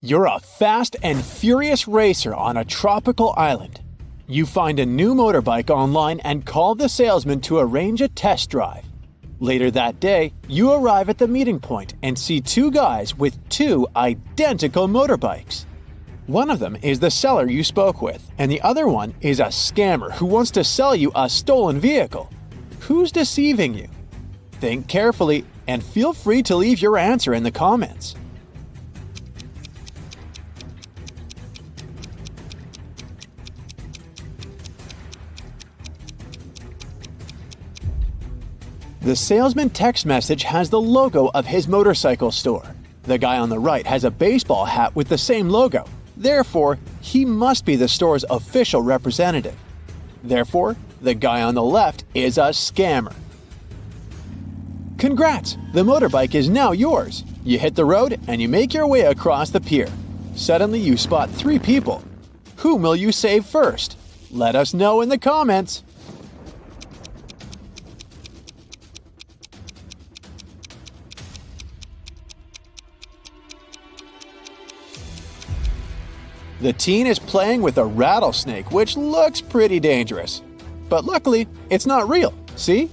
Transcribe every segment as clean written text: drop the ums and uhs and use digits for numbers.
You're a fast and furious racer on a tropical island. You find a new motorbike online and call the salesman to arrange a test drive. Later that day, you arrive at the meeting point and see two guys with two identical motorbikes. One of them is the seller you spoke with, and the other one is a scammer who wants to sell you a stolen vehicle. Who's deceiving you? Think carefully and feel free to leave your answer in the comments. The salesman text message has the logo of his motorcycle store. The guy on the right has a baseball hat with the same logo. Therefore, he must be the store's official representative. Therefore, the guy on the left is a scammer. Congrats! The motorbike is now yours. You hit the road and you make your way across the pier. Suddenly you spot three people. Whom will you save first? Let us know in the comments. The teen is playing with a rattlesnake, which looks pretty dangerous. But luckily, it's not real, see?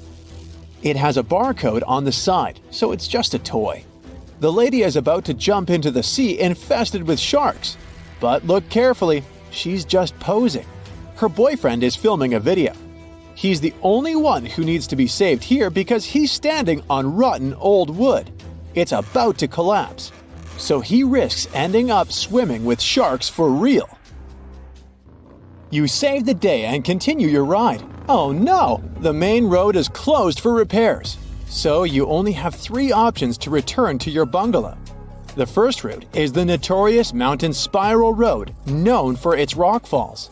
It has a barcode on the side, so it's just a toy. The lady is about to jump into the sea infested with sharks. But look carefully, she's just posing. Her boyfriend is filming a video. He's the only one who needs to be saved here because he's standing on rotten old wood. It's about to collapse. So he risks ending up swimming with sharks for real. You save the day and continue your ride. Oh no! The main road is closed for repairs. So you only have three options to return to your bungalow. The first route is the notorious mountain spiral road, known for its rockfalls.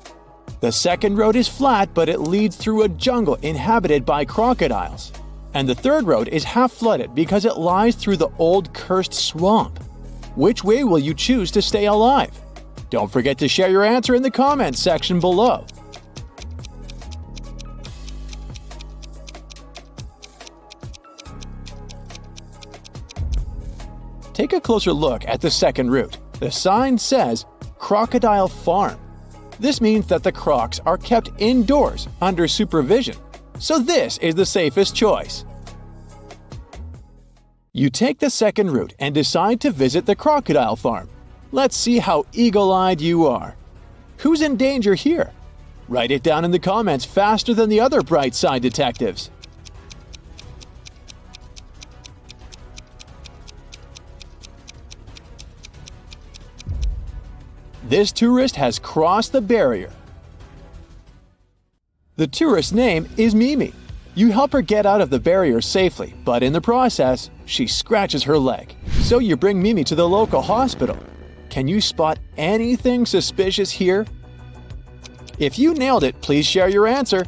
The second road is flat, but it leads through a jungle inhabited by crocodiles. And the third road is half flooded because it lies through the old cursed swamp. Which way will you choose to stay alive? Don't forget to share your answer in the comments section below. Take a closer look at the second route. The sign says Crocodile Farm. This means that the crocs are kept indoors under supervision. So this is the safest choice. You take the second route and decide to visit the crocodile farm. Let's see how eagle-eyed you are. Who's in danger here? Write it down in the comments faster than the other bright side detectives. This tourist has crossed the barrier. The tourist's name is Mimi. You help her get out of the barrier safely, but in the process, she scratches her leg. So you bring Mimi to the local hospital. Can you spot anything suspicious here? If you nailed it, please share your answer.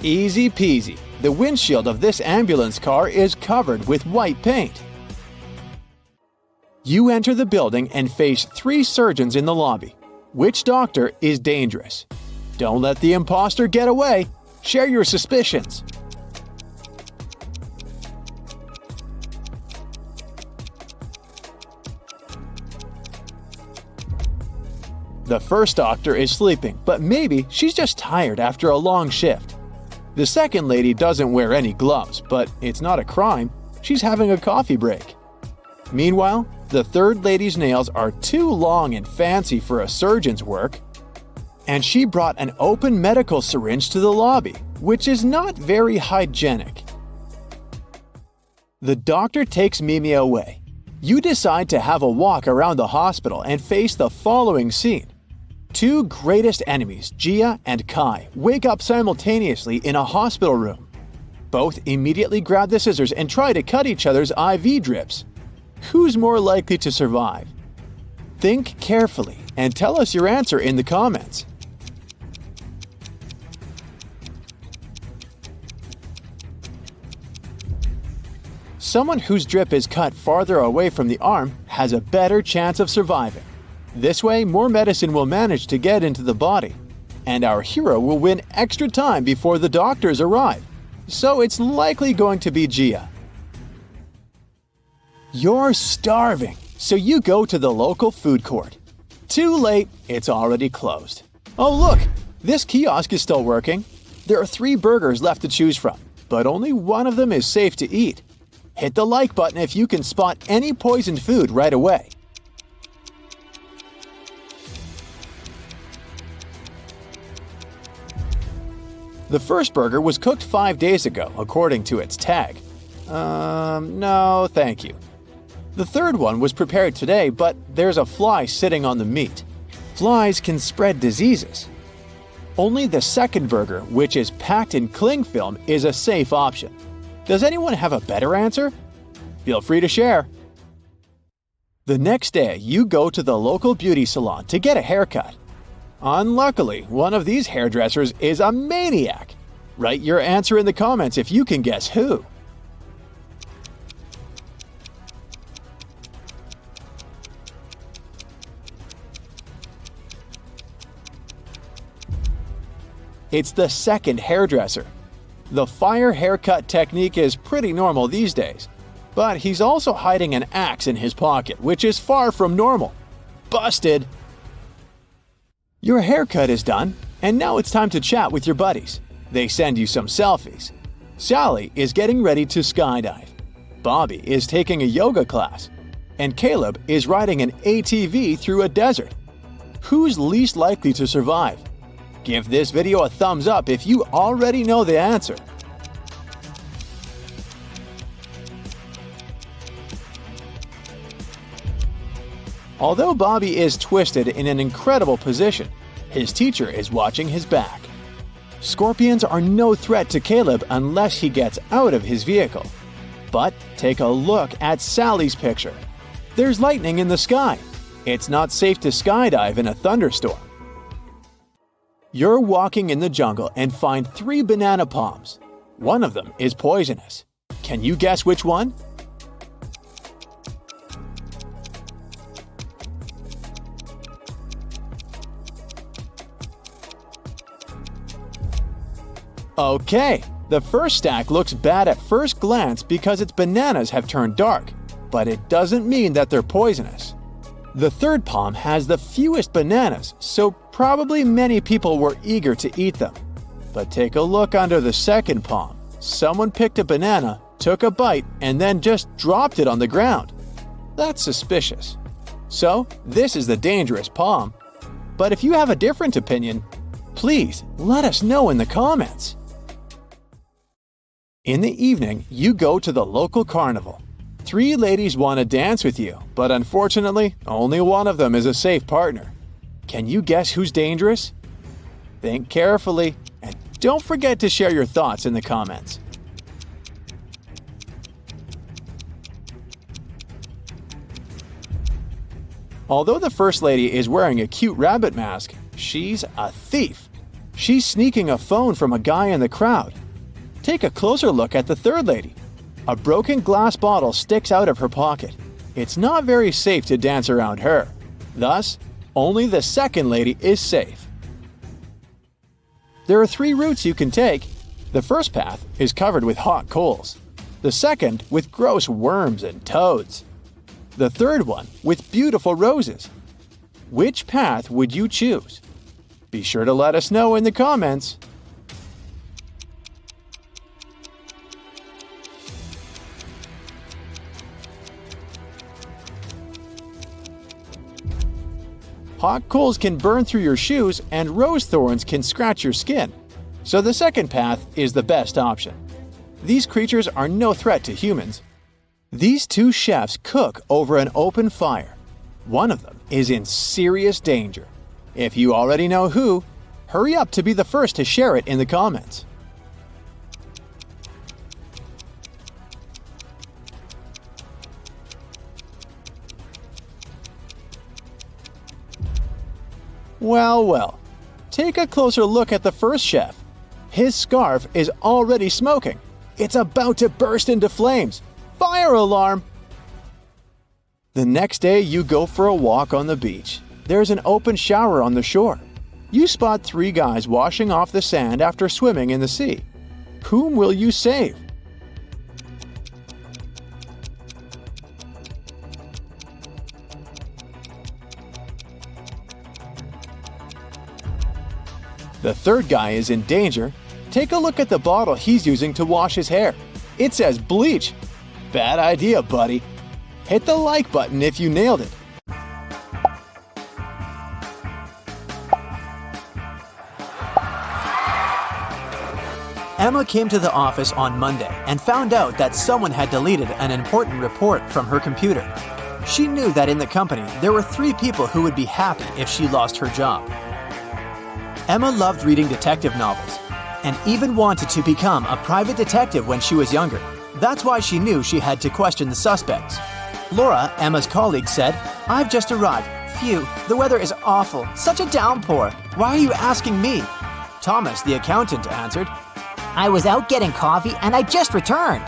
Easy peasy. The windshield of this ambulance car is covered with white paint. You enter the building and face three surgeons in the lobby. Which doctor is dangerous? Don't let the imposter get away. Share your suspicions. The first doctor is sleeping, but maybe she's just tired after a long shift. The second lady doesn't wear any gloves, but it's not a crime. She's having a coffee break. Meanwhile, the third lady's nails are too long and fancy for a surgeon's work. And she brought an open medical syringe to the lobby, which is not very hygienic. The doctor takes Mimi away. You decide to have a walk around the hospital and face the following scene. Two greatest enemies, Gia and Kai, wake up simultaneously in a hospital room. Both immediately grab the scissors and try to cut each other's IV drips. Who's more likely to survive? Think carefully and tell us your answer in the comments. Someone whose drip is cut farther away from the arm has a better chance of surviving. This way, more medicine will manage to get into the body, and our hero will win extra time before the doctors arrive. so it's likely going to be Gia. You're starving, so you go to the local food court. Too late, it's already closed. Oh look, this kiosk is still working. There are 3 burgers left to choose from, but only one of them is safe to eat. Hit the like button if you can spot any poisoned food right away. The first burger was cooked 5 days ago, according to its tag. No, thank you. The third one was prepared today, but there's a fly sitting on the meat. Flies can spread diseases. Only the second burger, which is packed in cling film, is a safe option. Does anyone have a better answer? Feel free to share. The next day, you go to the local beauty salon to get a haircut. Unluckily, one of these hairdressers is a maniac. Write your answer in the comments if you can guess who. It's the second hairdresser. The fire haircut technique is pretty normal these days, but he's also hiding an axe in his pocket, which is far from normal. Busted! Your haircut is done, and now it's time to chat with your buddies. They send you some selfies. Sally is getting ready to skydive. Bobby is taking a yoga class. And Caleb is riding an ATV through a desert. Who's least likely to survive? Give this video a thumbs up if you already know the answer. Although Bobby is twisted in an incredible position, his teacher is watching his back. Scorpions are no threat to Caleb unless he gets out of his vehicle. But take a look at Sally's picture. There's lightning in the sky. It's not safe to skydive in a thunderstorm. You're walking in the jungle and find 3 banana palms. One of them is poisonous. Can you guess which one? Okay, the first stack looks bad at first glance because its bananas have turned dark, but it doesn't mean that they're poisonous. The third palm has the fewest bananas, so probably many people were eager to eat them. But take a look under the second palm. Someone picked a banana, took a bite, and then just dropped it on the ground. That's suspicious. So, this is the dangerous palm. But if you have a different opinion, please let us know in the comments. In the evening, you go to the local carnival. 3 ladies want to dance with you, but unfortunately, only one of them is a safe partner. Can you guess who's dangerous? Think carefully, and don't forget to share your thoughts in the comments. Although the first lady is wearing a cute rabbit mask, she's a thief. She's sneaking a phone from a guy in the crowd. Take a closer look at the third lady. A broken glass bottle sticks out of her pocket. It's not very safe to dance around her. Thus, only the second lady is safe. There are 3 routes you can take. The first path is covered with hot coals. The second with gross worms and toads. The third one with beautiful roses. Which path would you choose? Be sure to let us know in the comments. Hot coals can burn through your shoes and rose thorns can scratch your skin, so the second path is the best option. These creatures are no threat to humans. These 2 chefs cook over an open fire. One of them is in serious danger. If you already know who, hurry up to be the first to share it in the comments. Well, well, take a closer look at the first chef. His scarf is already smoking. It's about to burst into flames. Fire alarm! The next day, you go for a walk on the beach. There's an open shower on the shore. You spot 3 guys washing off the sand after swimming in the sea. Whom will you save? The third guy is in danger. Take a look at the bottle he's using to wash his hair. It says bleach. Bad idea, buddy. Hit the like button if you nailed it. Emma came to the office on Monday and found out that someone had deleted an important report from her computer. She knew that in the company there were 3 people who would be happy if she lost her job. Emma loved reading detective novels and even wanted to become a private detective when she was younger. That's why she knew she had to question the suspects. Laura, Emma's colleague, said, "I've just arrived. Phew, the weather is awful. Such a downpour. Why are you asking me?" Thomas, the accountant, answered, "I was out getting coffee and I just returned."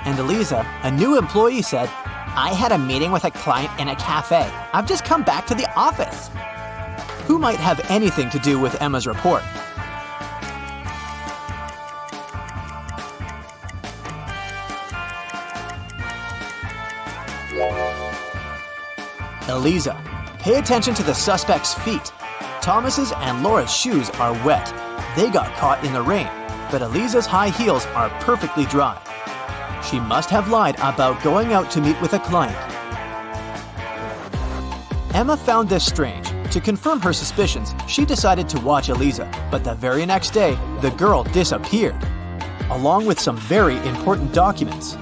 And Eliza, a new employee, said, "I had a meeting with a client in a cafe. I've just come back to the office." Who might have anything to do with Emma's report? Eliza. Pay attention to the suspect's feet. Thomas's and Laura's shoes are wet. They got caught in the rain, but Eliza's high heels are perfectly dry. She must have lied about going out to meet with a client. Emma found this strange. To confirm her suspicions, she decided to watch Eliza, but the very next day, the girl disappeared, along with some very important documents.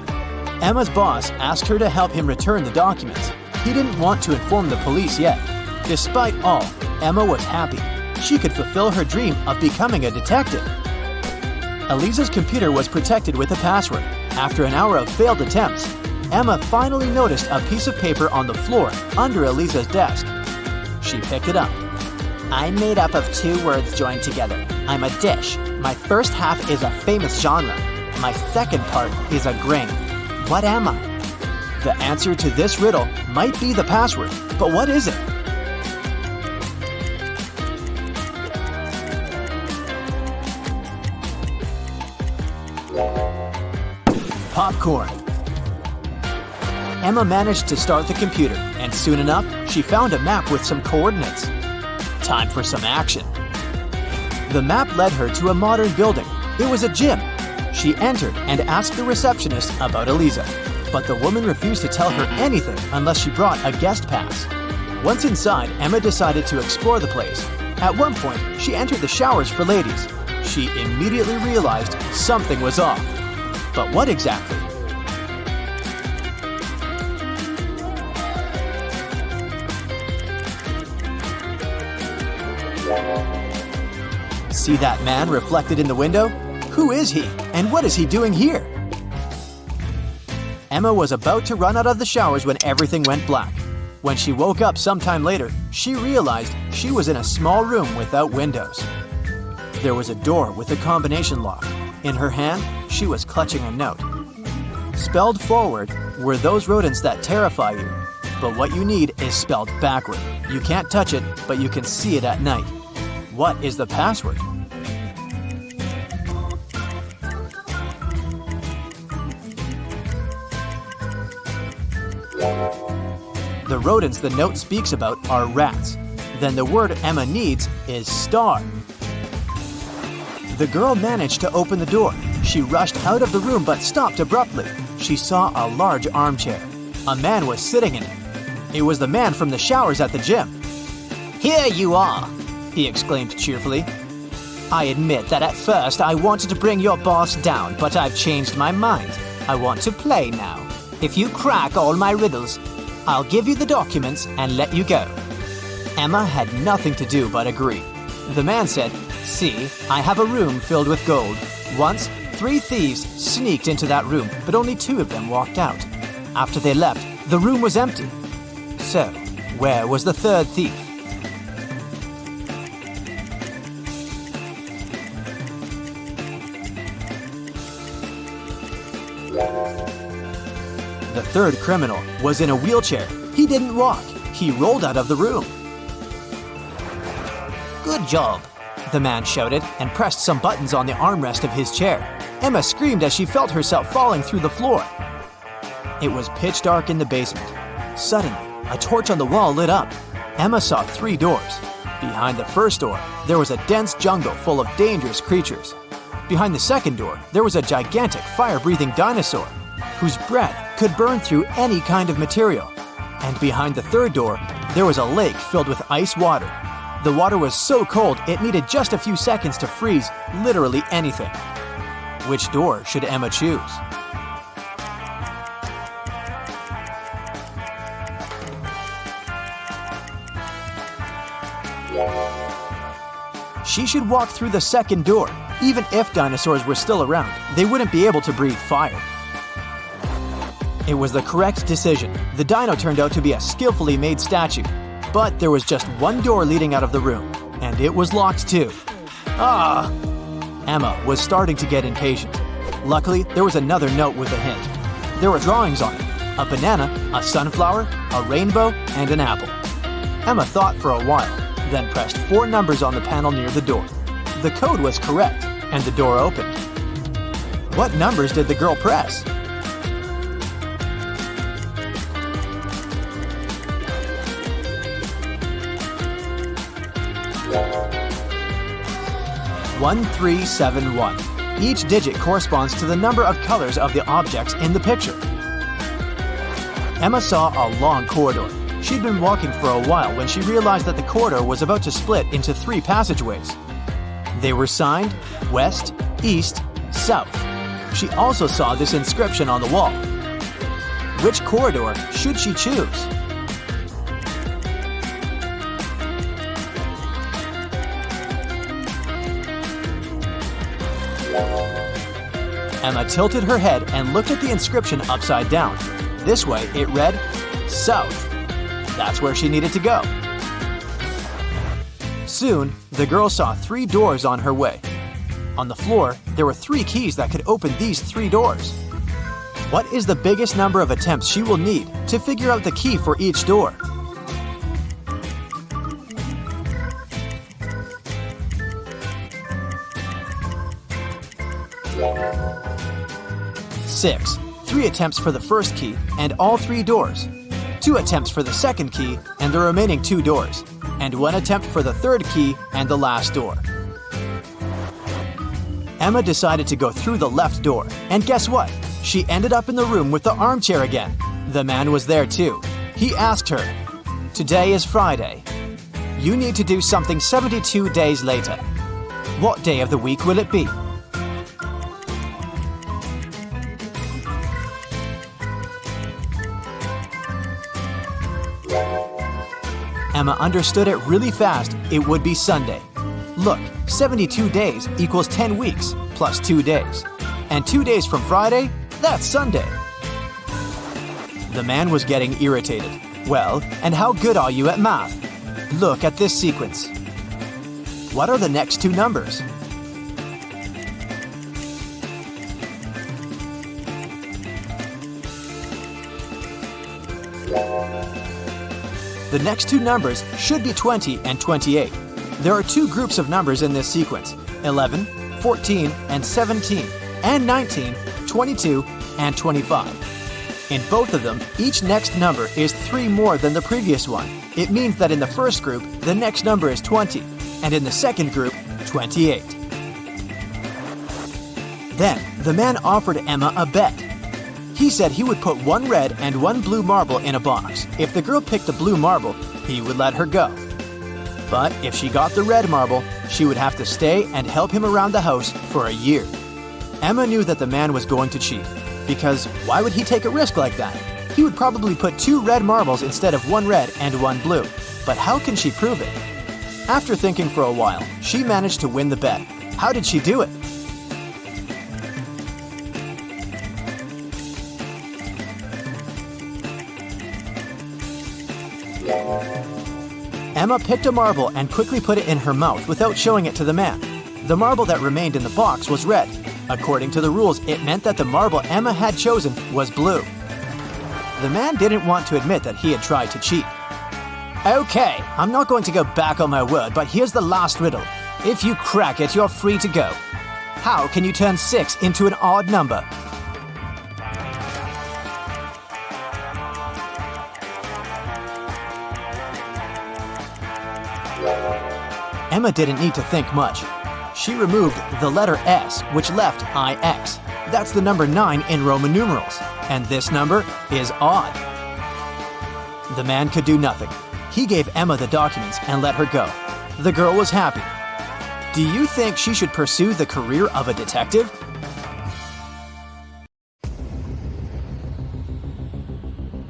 Emma's boss asked her to help him return the documents. He didn't want to inform the police yet. Despite all, Emma was happy. She could fulfill her dream of becoming a detective. Eliza's computer was protected with a password. After an hour of failed attempts, Emma finally noticed a piece of paper on the floor under Eliza's desk. She picked it up. "I'm made up of 2 words joined together. I'm a dish. My first half is a famous genre. My second part is a grain. What am I?" The answer to this riddle might be the password, but what is it? Popcorn. Emma managed to start the computer, and soon enough, she found a map with some coordinates. Time for some action. The map led her to a modern building. It was a gym. She entered and asked the receptionist about Eliza, but the woman refused to tell her anything unless she brought a guest pass. Once inside, Emma decided to explore the place. At one point, she entered the showers for ladies. She immediately realized something was off. But what exactly? See that man reflected in the window? Who is he, and what is he doing here? Emma was about to run out of the showers when everything went black. When she woke up sometime later, she realized she was in a small room without windows. There was a door with a combination lock. In her hand, she was clutching a note. Spelled forward were those rodents that terrify you. But what you need is spelled backward. You can't touch it, but you can see it at night. What is the password? The rodents the note speaks about are rats. Then the word Emma needs is star. The girl managed to open the door. She rushed out of the room but stopped abruptly. She saw a large armchair. A man was sitting in it. It was the man from the showers at the gym. "Here you are," he exclaimed cheerfully. "I admit that at first I wanted to bring your boss down, but I've changed my mind. I want to play now. If you crack all my riddles, I'll give you the documents and let you go." Emma had nothing to do but agree. The man said, "See, I have a room filled with gold. Once, 3 thieves sneaked into that room, but only 2 of them walked out. After they left, the room was empty. So, where was the 3rd thief?" The 3rd criminal was in a wheelchair. He didn't walk. He rolled out of the room. "Good job," the man shouted and pressed some buttons on the armrest of his chair. Emma screamed as she felt herself falling through the floor. It was pitch dark in the basement. Suddenly, a torch on the wall lit up. Emma saw 3 doors. Behind the first door, there was a dense jungle full of dangerous creatures. Behind the second door, there was a gigantic fire-breathing dinosaur whose breath could burn through any kind of material. And behind the third door, there was a lake filled with ice water. The water was so cold it needed just a few seconds to freeze literally anything. Which door should Emma choose? She should walk through the second door. Even if dinosaurs were still around, they wouldn't be able to breathe fire. It was the correct decision. The dino turned out to be a skillfully made statue. But there was just one door leading out of the room, and it was locked too. Emma was starting to get impatient. Luckily, there was another note with a hint. There were drawings on it: a banana, a sunflower, a rainbow, and an apple. Emma thought for a while, then pressed 4 numbers on the panel near the door. The code was correct, and the door opened. What numbers did the girl press? One, 3, 7, 1. Each digit corresponds to the number of colors of the objects in the picture. Emma saw a long corridor. She'd been walking for a while when she realized that the corridor was about to split into 3 passageways. They were signed West, East, South. She also saw this inscription on the wall. Which corridor should she choose? Emma tilted her head and looked at the inscription upside down. This way, it read, South. That's where she needed to go. Soon, the girl saw 3 doors on her way. On the floor, there were 3 keys that could open these 3 doors. What is the biggest number of attempts she will need to figure out the key for each door? Six. 3 attempts for the first key and all 3 doors. 2 attempts for the second key and the remaining 2 doors. And 1 attempt for the third key and the last door. Emma decided to go through the left door, and guess what? She ended up in the room with the armchair again. The man was there too. He asked her, "Today is Friday. You need to do something 72 days later. What day of the week will it be?" Emma understood it really fast. It would be Sunday. Look, 72 days equals 10 weeks plus 2 days. And 2 days from Friday, that's Sunday. The man was getting irritated. "Well, and how good are you at math? Look at this sequence. What are the next 2 numbers?" The next 2 numbers should be 20 and 28. There are 2 groups of numbers in this sequence: 11, 14, and 17, and 19, 22, and 25. In both of them, each next number is 3 more than the previous one. It means that in the first group, the next number is 20, and in the second group, 28. Then, the man offered Emma a bet. He said he would put 1 red and 1 blue marble in a box. If the girl picked the blue marble, he would let her go. But if she got the red marble, she would have to stay and help him around the house for a year. Emma knew that the man was going to cheat, because why would he take a risk like that? He would probably put 2 red marbles instead of 1 red and 1 blue. But how can she prove it? After thinking for a while, she managed to win the bet. How did she do it? Emma picked a marble and quickly put it in her mouth without showing it to the man. The marble that remained in the box was red. According to the rules, it meant that the marble Emma had chosen was blue. The man didn't want to admit that he had tried to cheat. "Okay, I'm not going to go back on my word, but here's the last riddle. If you crack it, you're free to go." How can you turn 6 into an odd number? Emma didn't need to think much. She removed the letter S, which left IX. That's the number 9 in Roman numerals, and this number is odd. The man could do nothing. He gave Emma the documents and let her go. The girl was happy. Do you think she should pursue the career of a detective?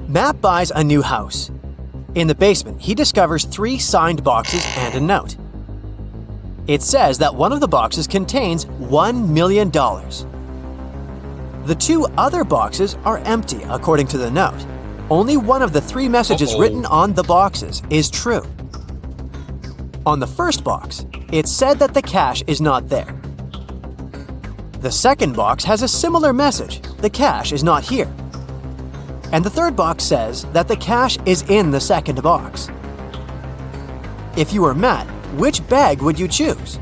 Matt buys a new house. In the basement, he discovers 3 signed boxes and a note. It says that one of the boxes contains $1 million. The 2 other boxes are empty, according to the note. Only one of the 3 messages written on the boxes is true. On the first box, it said that the cash is not there. The second box has a similar message: the cash is not here. And the third box says that the cash is in the second box. If you were Matt, which bag would you choose?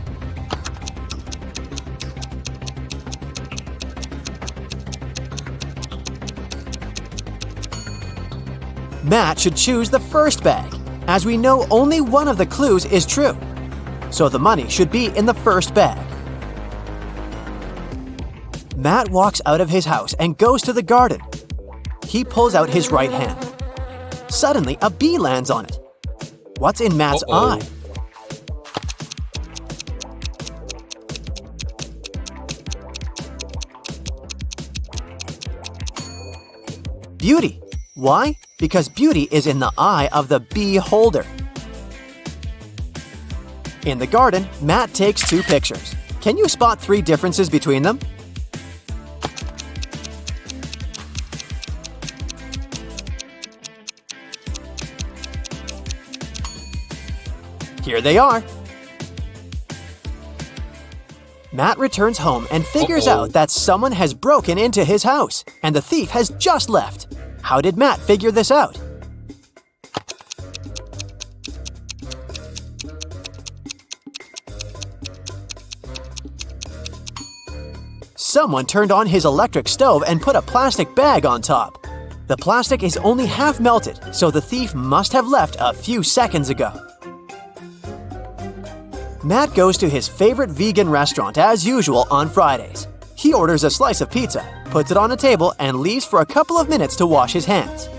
Matt should choose the first bag, as we know only one of the clues is true. So the money should be in the first bag. Matt walks out of his house and goes to the garden. He pulls out his right hand. Suddenly, a bee lands on it. What's in Matt's eye? Beauty. Why? Because beauty is in the eye of the bee holder. In the garden, Matt takes 2 pictures. Can you spot 3 differences between them? Here they are. Matt returns home and figures out that someone has broken into his house, and the thief has just left. How did Matt figure this out? Someone turned on his electric stove and put a plastic bag on top. The plastic is only half melted, so the thief must have left a few seconds ago. Matt goes to his favorite vegan restaurant as usual on Fridays. He orders a slice of pizza, puts it on a table, and leaves for a couple of minutes to wash his hands.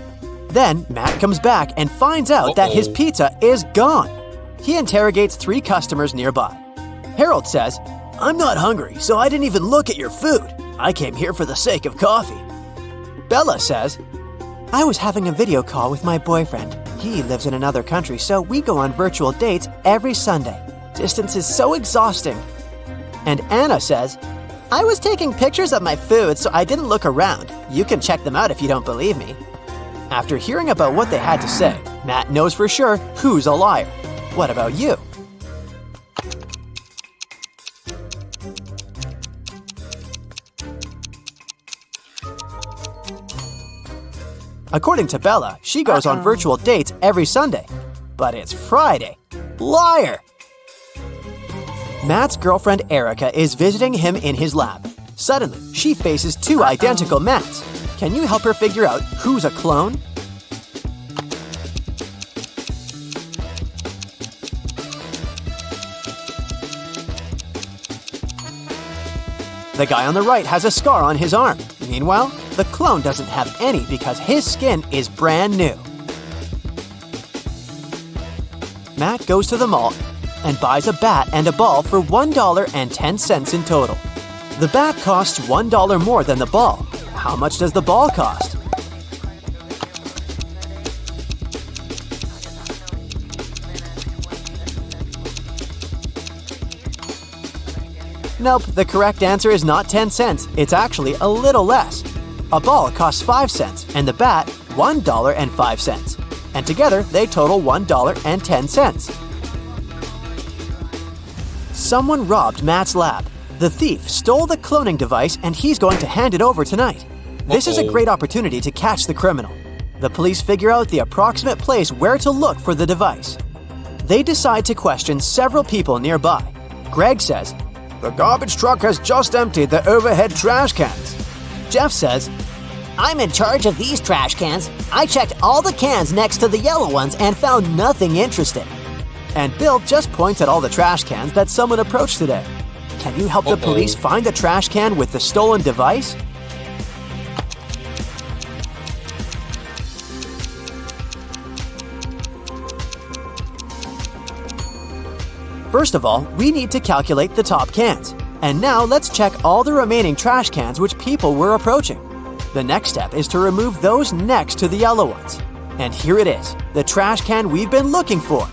Then Matt comes back and finds out that his pizza is gone. He interrogates 3 customers nearby. Harold says, "I'm not hungry, so I didn't even look at your food. I came here for the sake of coffee." Bella says, "I was having a video call with my boyfriend. He lives in another country, so we go on virtual dates every Sunday. Distance is so exhausting." And Anna says, "I was taking pictures of my food, so I didn't look around. You can check them out if you don't believe me." After hearing about what they had to say, Matt knows for sure who's a liar. What about you? According to Bella, she goes on virtual dates every Sunday. But it's Friday. Liar! Matt's girlfriend Erica is visiting him in his lab. Suddenly, she faces 2 identical Matts. Can you help her figure out who's a clone? The guy on the right has a scar on his arm. Meanwhile, the clone doesn't have any because his skin is brand new. Matt goes to the mall and buys a bat and a ball for $1.10 in total. The bat costs $1 more than the ball. How much does the ball cost? Nope, the correct answer is not 10 cents. It's actually a little less. A ball costs 5 cents and the bat $1.05. And together they total $1.10. Someone robbed Matt's lab. The thief stole the cloning device and he's going to hand it over tonight. This is a great opportunity to catch the criminal. The police figure out the approximate place where to look for the device. They decide to question several people nearby. Greg says, The garbage truck has just emptied the overhead trash cans. Jeff says, I'm in charge of these trash cans. I checked all the cans next to the yellow ones and found nothing interesting. And Bill just points at all the trash cans that someone approached today. Can you help the police find the trash can with the stolen device? First of all, we need to calculate the top cans. And now let's check all the remaining trash cans which people were approaching. The next step is to remove those next to the yellow ones. And here it is, the trash can we've been looking for.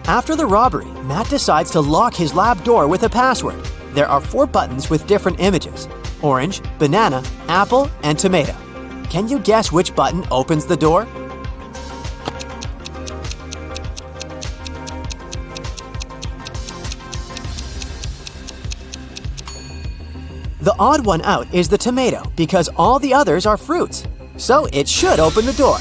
After the robbery, Matt decides to lock his lab door with a password. There are 4 buttons with different images: orange, banana, apple, and tomato. Can you guess which button opens the door? The odd one out is the tomato because all the others are fruits, so it should open the door.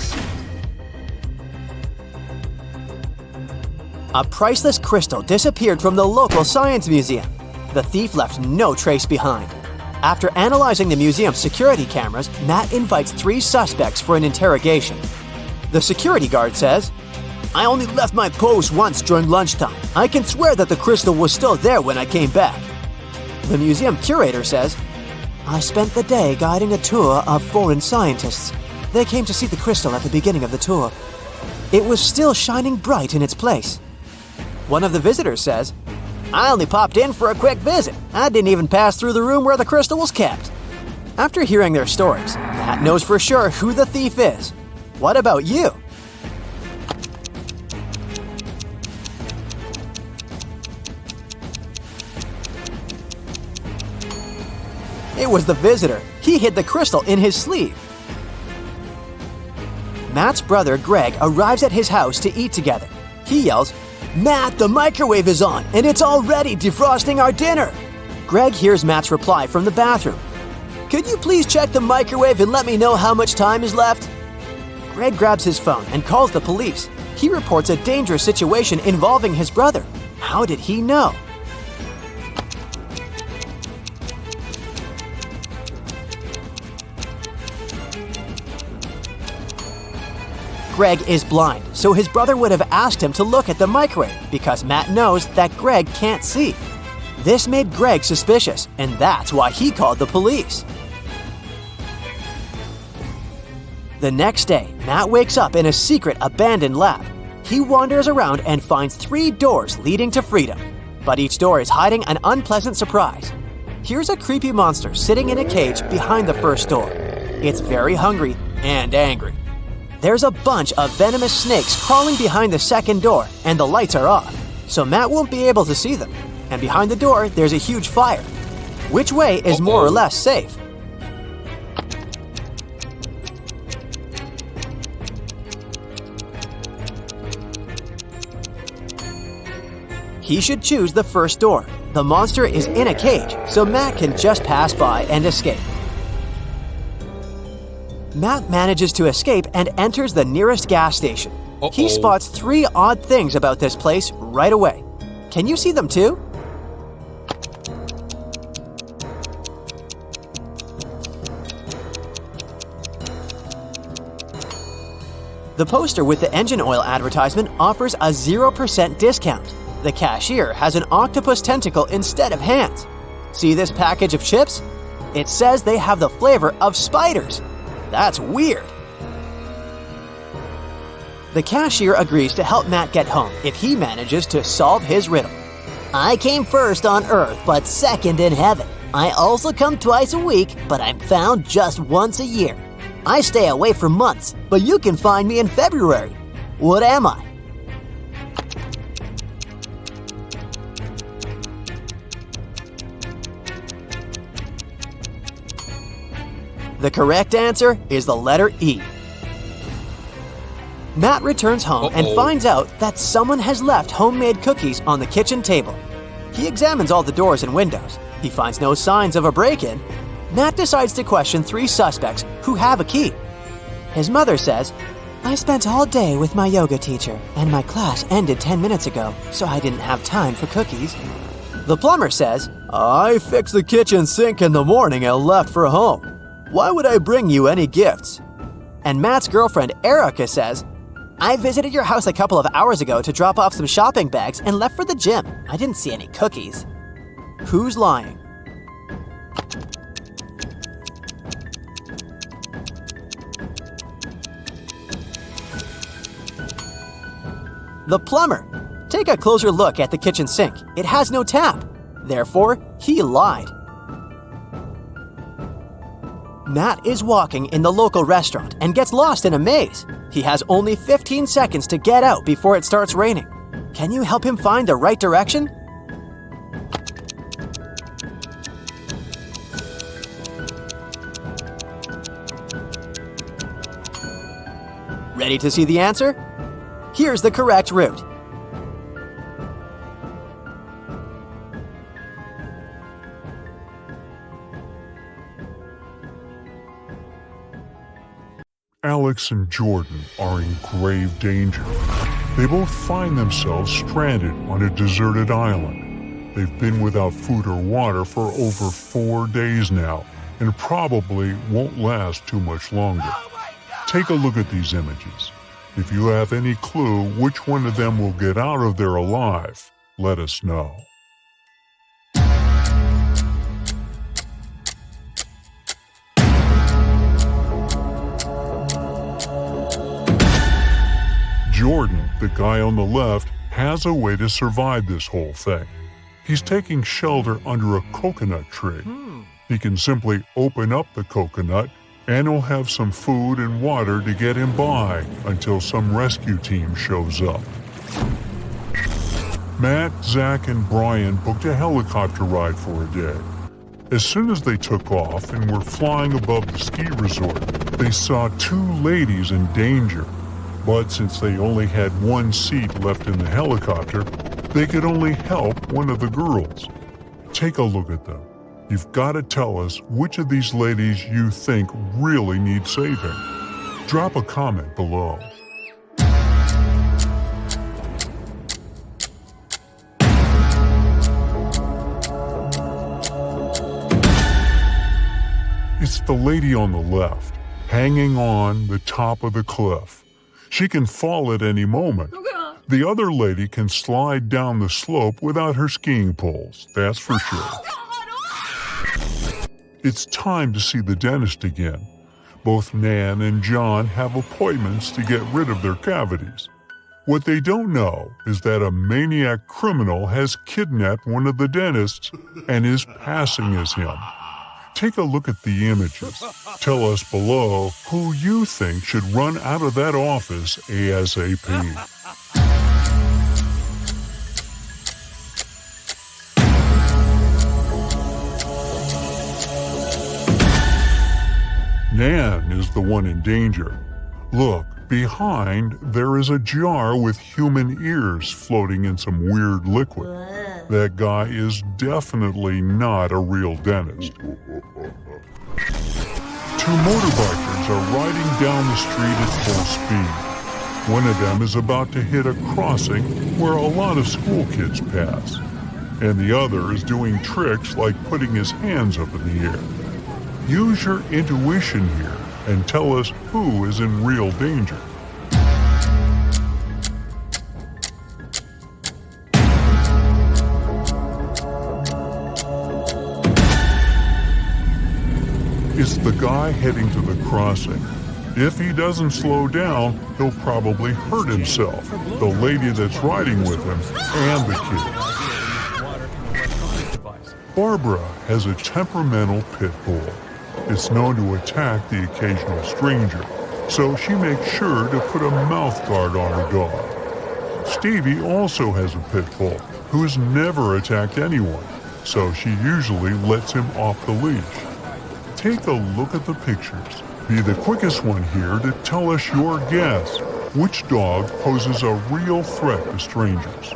A priceless crystal disappeared from the local science museum. The thief left no trace behind. After analyzing the museum's security cameras, Matt invites 3 suspects for an interrogation. The security guard says, I only left my post once during lunchtime. I can swear that the crystal was still there when I came back. The museum curator says, I spent the day guiding a tour of foreign scientists. They came to see the crystal at the beginning of the tour. It was still shining bright in its place. One of the visitors says, I only popped in for a quick visit. I didn't even pass through the room where the crystal was kept. After hearing their stories, Matt knows for sure who the thief is. What about you? It was the visitor. He hid the crystal in his sleeve. Matt's brother, Greg, arrives at his house to eat together. He yells, Matt, the microwave is on, and it's already defrosting our dinner. Greg hears Matt's reply from the bathroom. Could you please check the microwave and let me know how much time is left? Greg grabs his phone and calls the police. He reports a dangerous situation involving his brother. How did he know? Greg is blind, so his brother would have asked him to look at the microwave because Matt knows that Greg can't see. This made Greg suspicious, and that's why he called the police. The next day, Matt wakes up in a secret abandoned lab. He wanders around and finds 3 doors leading to freedom, but each door is hiding an unpleasant surprise. Here's a creepy monster sitting in a cage behind the first door. It's very hungry and angry. There's a bunch of venomous snakes crawling behind the second door, and the lights are off, so Matt won't be able to see them. And behind the door, there's a huge fire. Which way is more or less safe? He should choose the first door. The monster is in a cage, so Matt can just pass by and escape. Matt manages to escape and enters the nearest gas station. He spots 3 odd things about this place right away. Can you see them too? The poster with the engine oil advertisement offers a 0% discount. The cashier has an octopus tentacle instead of hands. See this package of chips? It says they have the flavor of spiders. That's weird. The cashier agrees to help Matt get home if he manages to solve his riddle. I came first on Earth, but second in heaven. I also come twice a week, but I'm found just once a year. I stay away for months, but you can find me in February. What am I? The correct answer is the letter E. Matt returns home and finds out that someone has left homemade cookies on the kitchen table. He examines all the doors and windows. He finds no signs of a break-in. Matt decides to question 3 suspects who have a key. His mother says, I spent all day with my yoga teacher, and my class ended 10 minutes ago, so I didn't have time for cookies. The plumber says, I fixed the kitchen sink in the morning and left for home. Why would I bring you any gifts? And Matt's girlfriend Erica says, I visited your house a couple of hours ago to drop off some shopping bags and left for the gym. I didn't see any cookies. Who's lying? The plumber. Take a closer look at the kitchen sink. It has no tap. Therefore, he lied. Matt is walking in the local restaurant and gets lost in a maze. He has only 15 seconds to get out before it starts raining. Can you help him find the right direction? Ready to see the answer? Here's the correct route. Alex and Jordan are in grave danger. They both find themselves stranded on a deserted island. They've been without food or water for over 4 days now, and probably won't last too much longer. Take a look at these images. If you have any clue which one of them will get out of there alive, let us know. Jordan, the guy on the left, has a way to survive this whole thing. He's taking shelter under a coconut tree. He can simply open up the coconut and he'll have some food and water to get him by until some rescue team shows up. Matt, Zach, and Brian booked a helicopter ride for a day. As soon as they took off and were flying above the ski resort, they saw 2 ladies in danger. But since they only had 1 seat left in the helicopter, they could only help one of the girls. Take a look at them. You've got to tell us which of these ladies you think really need saving. Drop a comment below. It's the lady on the left, hanging on the top of the cliff. She can fall at any moment. The other lady can slide down the slope without her skiing poles, that's for sure. It's time to see the dentist again. Both Nan and John have appointments to get rid of their cavities. What they don't know is that a maniac criminal has kidnapped one of the dentists and is passing as him. Take a look at the images. Tell us below who you think should run out of that office ASAP. Nan is the one in danger. Look, behind there is a jar with human ears floating in some weird liquid. That guy is definitely not a real dentist. 2 motorbikers are riding down the street at full speed. One of them is about to hit a crossing where a lot of school kids pass, and the other is doing tricks like putting his hands up in the air. Use your intuition here and tell us who is in real danger. It's the guy heading to the crossing. If he doesn't slow down, he'll probably hurt himself, the lady that's riding with him, and the kids. Barbara has a temperamental pit bull. It's known to attack the occasional stranger, so she makes sure to put a mouth guard on her dog. Stevie also has a pit bull who has never attacked anyone, so she usually lets him off the leash. Take a look at the pictures. Be the quickest one here to tell us your guess. Which dog poses a real threat to strangers?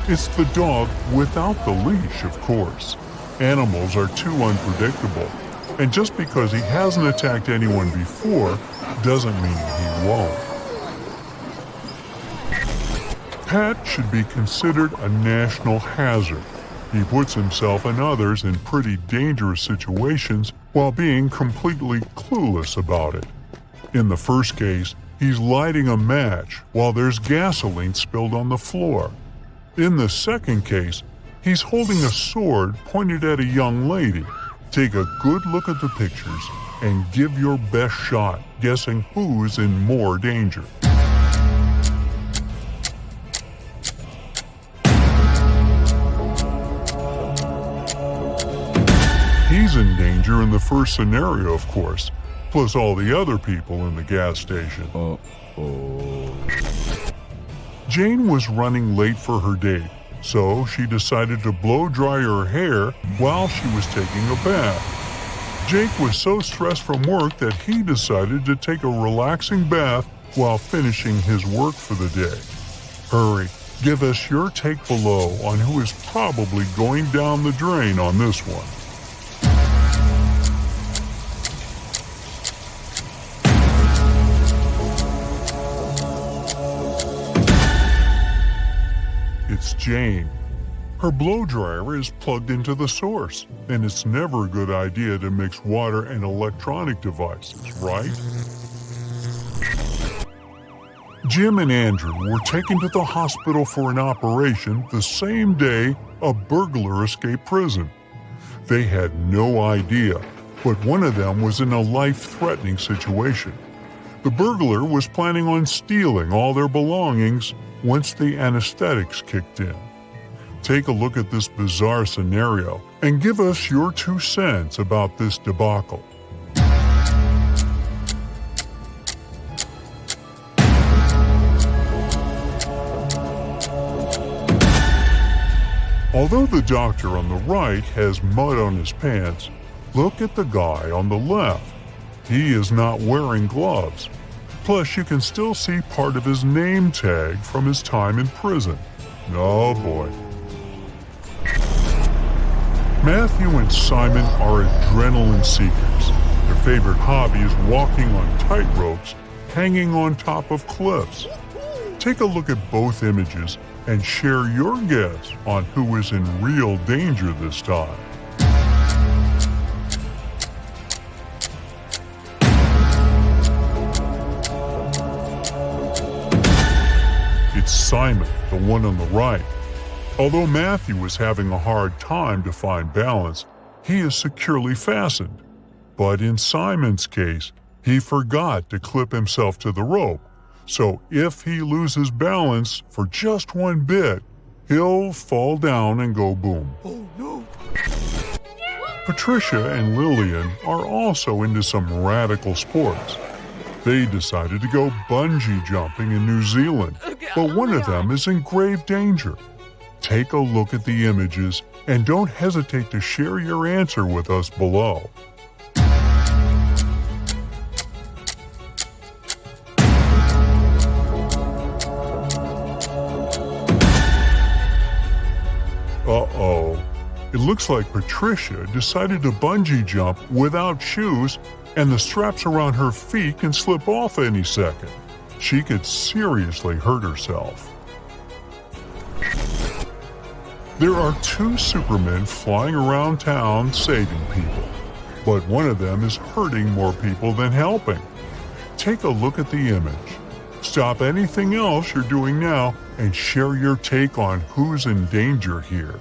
It's the dog without the leash, of course. Animals are too unpredictable. And just because he hasn't attacked anyone before doesn't mean he won't. Pat should be considered a national hazard. He puts himself and others in pretty dangerous situations while being completely clueless about it. In the first case, he's lighting a match while there's gasoline spilled on the floor. In the second case, he's holding a sword pointed at a young lady. Take a good look at the pictures and give your best shot guessing who's in more danger. He's in danger in the first scenario, of course, plus all the other people in the gas station. Jane was running late for her date, so she decided to blow dry her hair while she was taking a bath. Jake was so stressed from work that he decided to take a relaxing bath while finishing his work for the day. Hurry, give us your take below on who is probably going down the drain on this one. It's Jane. Her blow dryer is plugged into the source, and it's never a good idea to mix water and electronic devices, right? Jim and Andrew were taken to the hospital for an operation the same day a burglar escaped prison. They had no idea, but one of them was in a life-threatening situation. The burglar was planning on stealing all their belongings once the anesthetics kicked in. Take a look at this bizarre scenario and give us your 2 cents about this debacle. Although the doctor on the right has mud on his pants, look at the guy on the left. He is not wearing gloves. Plus, you can still see part of his name tag from his time in prison. Oh boy. Matthew and Simon are adrenaline seekers. Their favorite hobby is walking on tightropes, hanging on top of cliffs. Take a look at both images and share your guess on who is in real danger this time. It's Simon, the one on the right. Although Matthew is having a hard time to find balance, he is securely fastened. But in Simon's case, he forgot to clip himself to the rope. So if he loses balance for just one bit, he'll fall down and go boom. Oh no! Patricia and Lillian are also into some radical sports. They decided to go bungee jumping in New Zealand, but one of them is in grave danger. Take a look at the images and don't hesitate to share your answer with us below. Uh-oh. It looks like Patricia decided to bungee jump without shoes, and the straps around her feet can slip off any second. She could seriously hurt herself. There are 2 Supermen flying around town saving people, but one of them is hurting more people than helping. Take a look at the image. Stop anything else you're doing now and share your take on who's in danger here.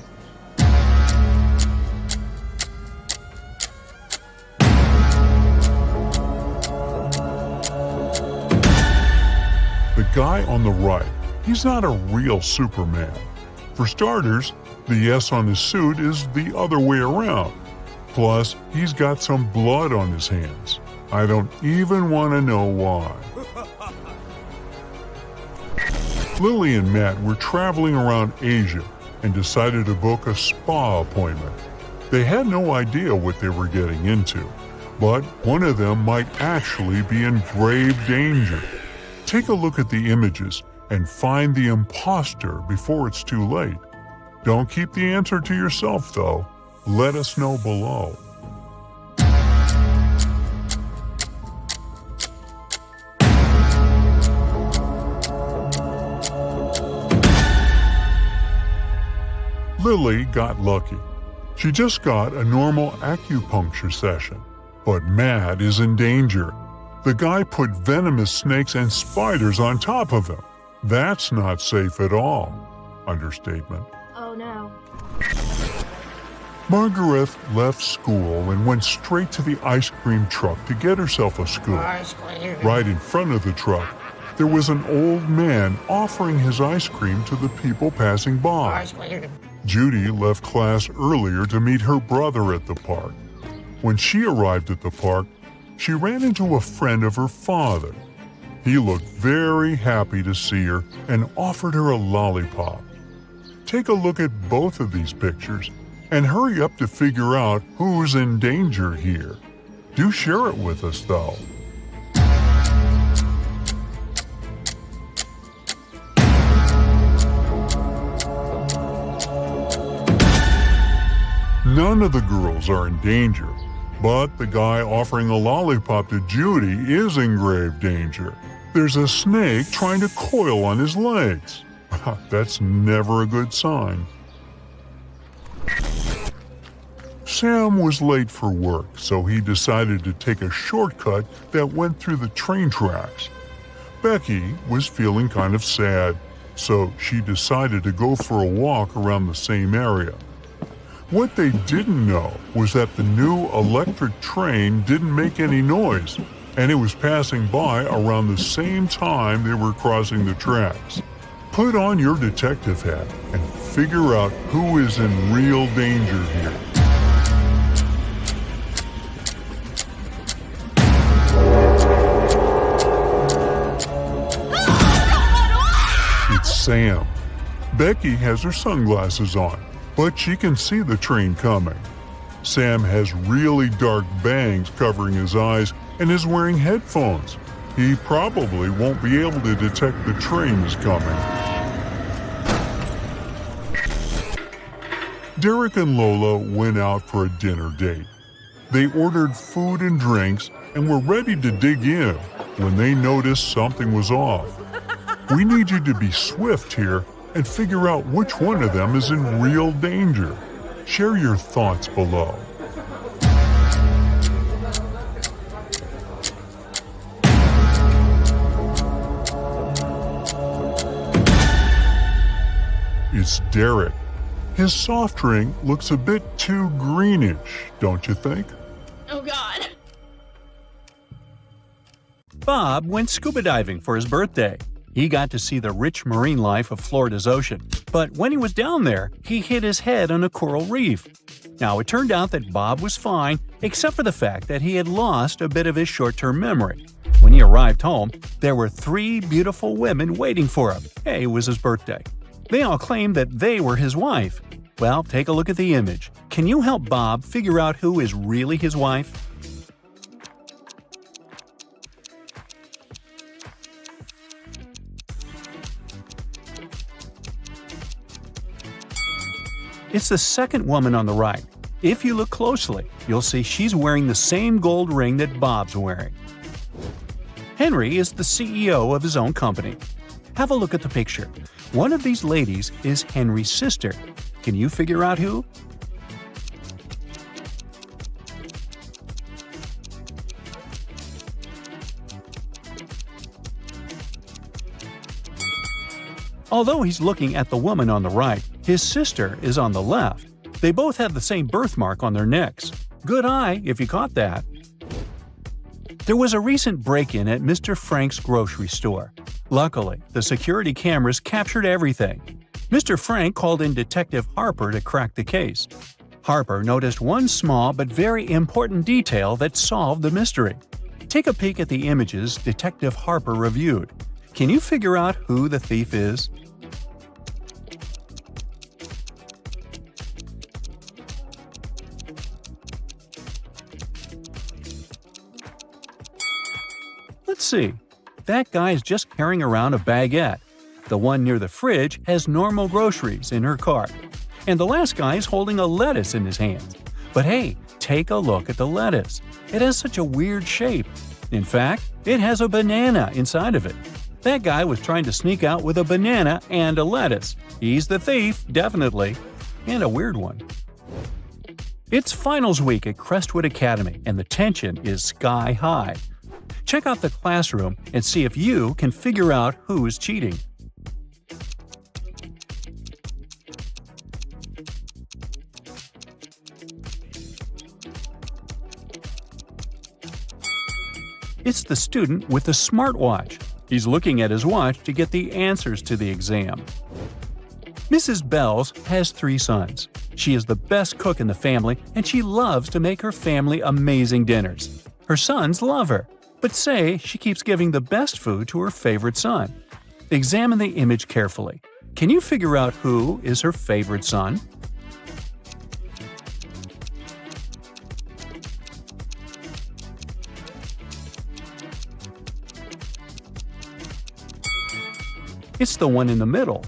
The guy on the right, he's not a real Superman. For starters, the S on his suit is the other way around. Plus, he's got some blood on his hands. I don't even want to know why. Lily and Matt were traveling around Asia and decided to book a spa appointment. They had no idea what they were getting into, but one of them might actually be in grave danger. Take a look at the images and find the imposter before it's too late. Don't keep the answer to yourself, though. Let us know below. Lily got lucky. She just got a normal acupuncture session. But Matt is in danger. The guy put venomous snakes and spiders on top of him. That's not safe at all. Understatement. Oh no. Margaret left school and went straight to the ice cream truck to get herself a scoop. Right in front of the truck, there was an old man offering his ice cream to the people passing by. Judy left class earlier to meet her brother at the park. When she arrived at the park, she ran into a friend of her father. He looked very happy to see her and offered her a lollipop. Take a look at both of these pictures and hurry up to figure out who's in danger here. Do share it with us, though. None of the girls are in danger, but the guy offering a lollipop to Judy is in grave danger. There's a snake trying to coil on his legs. That's never a good sign. Sam was late for work, so he decided to take a shortcut that went through the train tracks. Becky was feeling kind of sad, so she decided to go for a walk around the same area. What they didn't know was that the new electric train didn't make any noise, and it was passing by around the same time they were crossing the tracks. Put on your detective hat and figure out who is in real danger here. It's Sam. Becky has her sunglasses on, but she can see the train coming. Sam has really dark bangs covering his eyes and is wearing headphones. He probably won't be able to detect the train is coming. Derek and Lola went out for a dinner date. They ordered food and drinks and were ready to dig in when they noticed something was off. We need you to be swift here and figure out which one of them is in real danger. Share your thoughts below. It's Derek. His soft drink looks a bit too greenish, don't you think? Oh God. Bob went scuba diving for his birthday. He got to see the rich marine life of Florida's ocean, but when he was down there, he hit his head on a coral reef. Now, it turned out that Bob was fine, except for the fact that he had lost a bit of his short-term memory. When he arrived home, there were 3 beautiful women waiting for him. Hey, it was his birthday. They all claimed that they were his wife. Well, take a look at the image. Can you help Bob figure out who is really his wife? It's the second woman on the right. If you look closely, you'll see she's wearing the same gold ring that Bob's wearing. Henry is the CEO of his own company. Have a look at the picture. One of these ladies is Henry's sister. Can you figure out who? Although he's looking at the woman on the right, his sister is on the left. They both have the same birthmark on their necks. Good eye, if you caught that. There was a recent break-in at Mr. Frank's grocery store. Luckily, the security cameras captured everything. Mr. Frank called in Detective Harper to crack the case. Harper noticed one small but very important detail that solved the mystery. Take a peek at the images Detective Harper reviewed. Can you figure out who the thief is? Let's see. That guy's just carrying around a baguette. The one near the fridge has normal groceries in her cart. And the last guy is holding a lettuce in his hands. But hey, take a look at the lettuce. It has such a weird shape. In fact, it has a banana inside of it. That guy was trying to sneak out with a banana and a lettuce. He's the thief, definitely. and a weird one. It's finals week at Crestwood Academy, and the tension is sky high. Check out the classroom and see if you can figure out who's cheating. It's the student with the smartwatch. He's looking at his watch to get the answers to the exam. Mrs. Bells has 3 sons. She is the best cook in the family, and she loves to make her family amazing dinners. Her sons love her, but say she keeps giving the best food to her favorite son. Examine the image carefully. Can you figure out who is her favorite son? It's the one in the middle.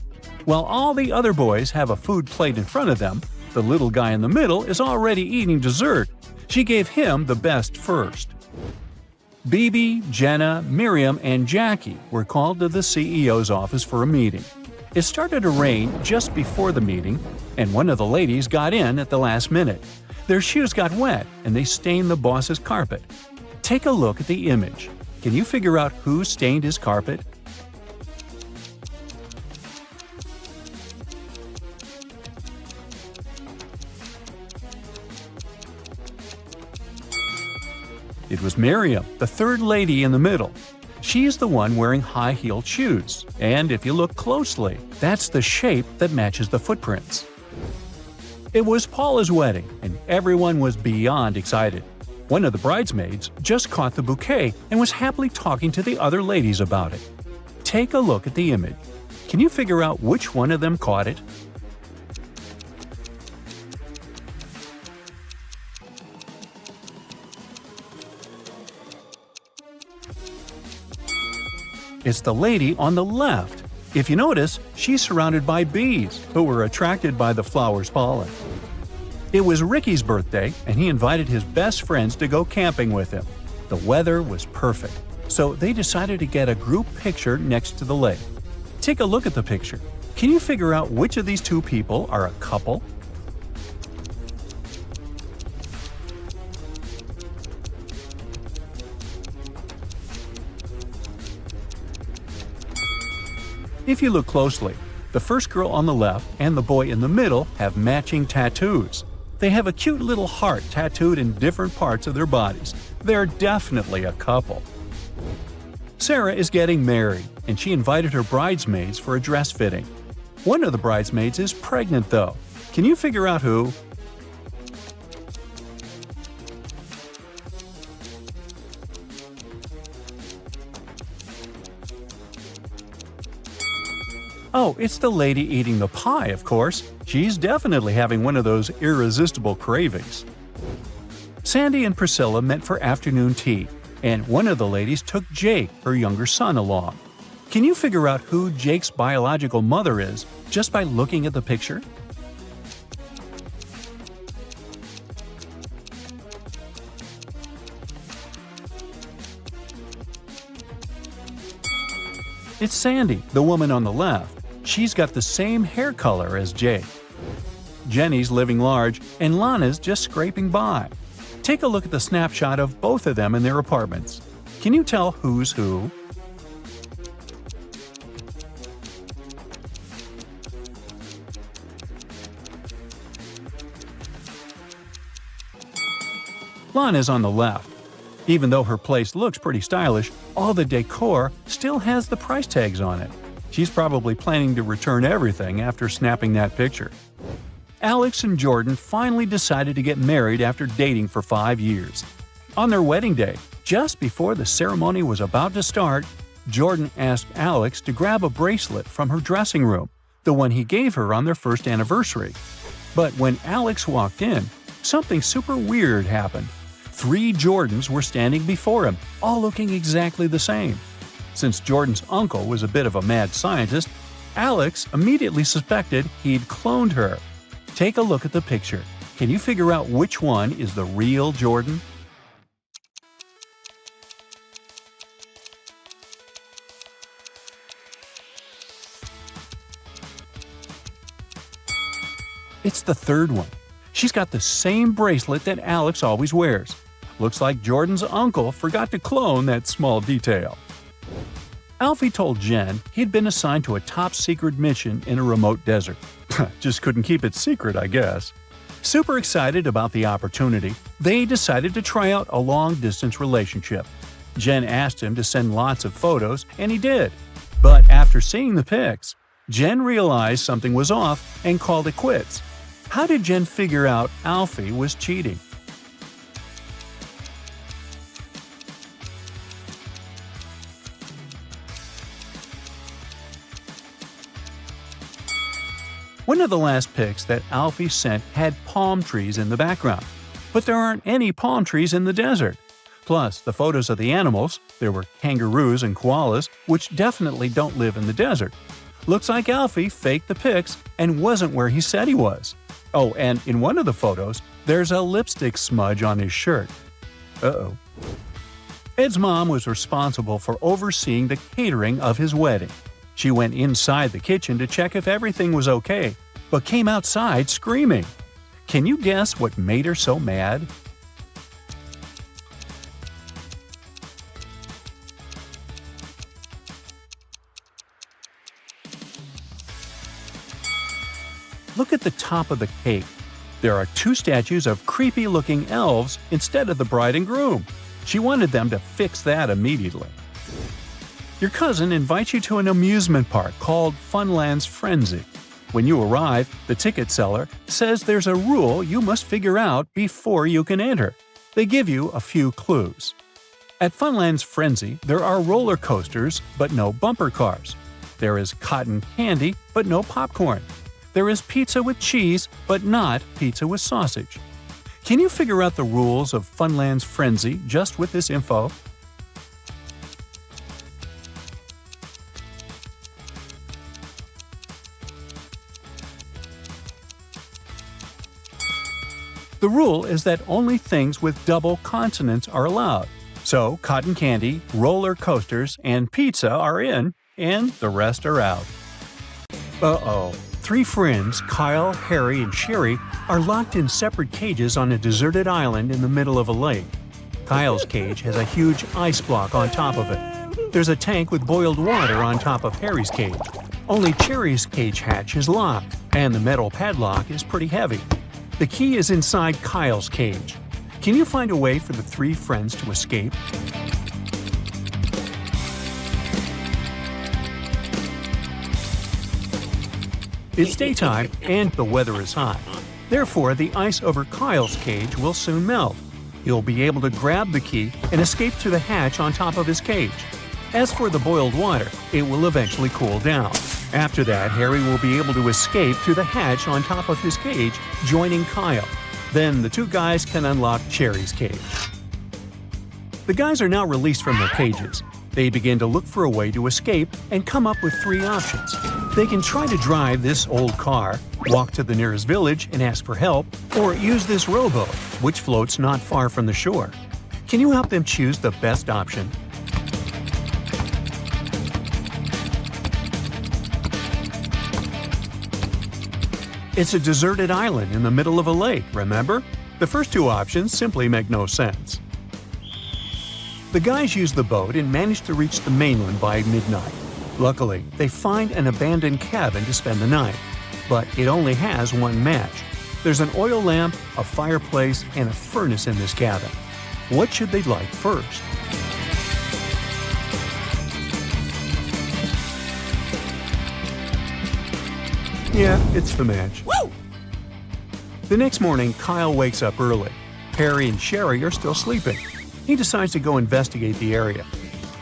While all the other boys have a food plate in front of them, the little guy in the middle is already eating dessert. She gave him the best first. Bibi, Jenna, Miriam, and Jackie were called to the CEO's office for a meeting. It started to rain just before the meeting, and one of the ladies got in at the last minute. Their shoes got wet, and they stained the boss's carpet. Take a look at the image. Can you figure out who stained his carpet? It was Miriam, the third lady in the middle. She is the one wearing high-heeled shoes, and if you look closely, that's the shape that matches the footprints. It was Paula's wedding, and everyone was beyond excited. One of the bridesmaids just caught the bouquet and was happily talking to the other ladies about it. Take a look at the image. Can you figure out which one of them caught it? It's the lady on the left. If you notice, she's surrounded by bees, who were attracted by the flower's pollen. It was Ricky's birthday, and he invited his best friends to go camping with him. The weather was perfect, so they decided to get a group picture next to the lake. Take a look at the picture. Can you figure out which of these 2 people are a couple? If you look closely, the first girl on the left and the boy in the middle have matching tattoos. They have a cute little heart tattooed in different parts of their bodies. They're definitely a couple. Sarah is getting married, and she invited her bridesmaids for a dress fitting. One of the bridesmaids is pregnant, though. Can you figure out who? Oh, it's the lady eating the pie, of course. She's definitely having one of those irresistible cravings. Sandy and Priscilla met for afternoon tea, and one of the ladies took Jake, her younger son, along. Can you figure out who Jake's biological mother is just by looking at the picture? It's Sandy, the woman on the left. She's got the same hair color as Jake. Jenny's living large, and Lana's just scraping by. Take a look at the snapshot of both of them in their apartments. Can you tell who's who? Lana's on the left. Even though her place looks pretty stylish, all the decor still has the price tags on it. She's probably planning to return everything after snapping that picture. Alex and Jordan finally decided to get married after dating for 5 years. On their wedding day, just before the ceremony was about to start, Jordan asked Alex to grab a bracelet from her dressing room, the one he gave her on their first anniversary. But when Alex walked in, something super weird happened. 3 Jordans were standing before him, all looking exactly the same. Since Jordan's uncle was a bit of a mad scientist, Alex immediately suspected he'd cloned her. Take a look at the picture. Can you figure out which one is the real Jordan? It's the third one. She's got the same bracelet that Alex always wears. Looks like Jordan's uncle forgot to clone that small detail. Alfie told Jen he'd been assigned to a top-secret mission in a remote desert. Just couldn't keep it secret, I guess. Super excited about the opportunity, they decided to try out a long-distance relationship. Jen asked him to send lots of photos, and he did. But after seeing the pics, Jen realized something was off and called it quits. How did Jen figure out Alfie was cheating? One of the last pics that Alfie sent had palm trees in the background. But there aren't any palm trees in the desert. Plus, the photos of the animals, there were kangaroos and koalas, which definitely don't live in the desert. Looks like Alfie faked the pics and wasn't where he said he was. Oh, and in one of the photos, there's a lipstick smudge on his shirt. Uh-oh. Ed's mom was responsible for overseeing the catering of his wedding. She went inside the kitchen to check if everything was okay, but came outside screaming. Can you guess what made her so mad? Look at the top of the cake. There are 2 statues of creepy-looking elves instead of the bride and groom. She wanted them to fix that immediately. Your cousin invites you to an amusement park called Funland's Frenzy. When you arrive, the ticket seller says there's a rule you must figure out before you can enter. They give you a few clues. At Funland's Frenzy, there are roller coasters, but no bumper cars. There is cotton candy, but no popcorn. There is pizza with cheese, but not pizza with sausage. Can you figure out the rules of Funland's Frenzy just with this info? The rule is that only things with double consonants are allowed. So, cotton candy, roller coasters, and pizza are in, and the rest are out. Uh-oh. 3 friends, Kyle, Harry, and Sherry, are locked in separate cages on a deserted island in the middle of a lake. Kyle's cage has a huge ice block on top of it. There's a tank with boiled water on top of Harry's cage. Only Sherry's cage hatch is locked, and the metal padlock is pretty heavy. The key is inside Kyle's cage. Can you find a way for the 3 friends to escape? It's daytime and the weather is hot. Therefore, the ice over Kyle's cage will soon melt. He'll be able to grab the key and escape through the hatch on top of his cage. As for the boiled water, it will eventually cool down. After that, Harry will be able to escape through the hatch on top of his cage, joining Kyle. Then the 2 guys can unlock Cherry's cage. The guys are now released from their cages. They begin to look for a way to escape and come up with 3 options. They can try to drive this old car, walk to the nearest village and ask for help, or use this rowboat, which floats not far from the shore. Can you help them choose the best option? It's a deserted island in the middle of a lake, remember? The first 2 options simply make no sense. The guys use the boat and manage to reach the mainland by midnight. Luckily, they find an abandoned cabin to spend the night. But it only has 1 match. There's an oil lamp, a fireplace, and a furnace in this cabin. What should they light first? Yeah, it's the match. Woo! The next morning, Kyle wakes up early. Harry and Sherry are still sleeping. He decides to go investigate the area.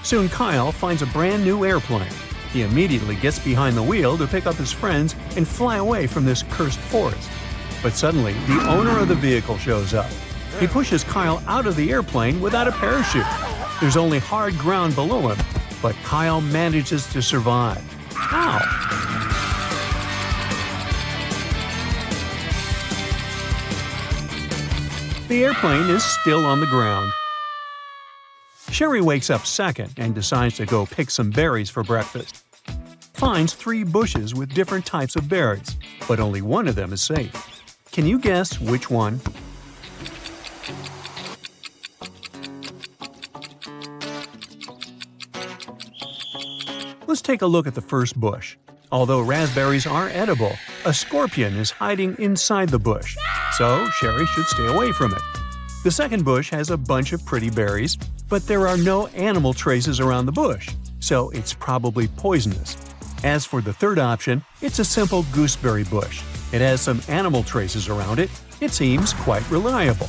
Soon Kyle finds a brand new airplane. He immediately gets behind the wheel to pick up his friends and fly away from this cursed forest. But suddenly, the owner of the vehicle shows up. He pushes Kyle out of the airplane without a parachute. There's only hard ground below him, but Kyle manages to survive. How? The airplane is still on the ground. Sherry wakes up second and decides to go pick some berries for breakfast. Finds 3 bushes with different types of berries, but only one of them is safe. Can you guess which one? Let's take a look at the first bush. Although raspberries are edible, a scorpion is hiding inside the bush, so Sherry should stay away from it. The second bush has a bunch of pretty berries, but there are no animal traces around the bush, so it's probably poisonous. As for the third option, it's a simple gooseberry bush. It has some animal traces around it. It seems quite reliable.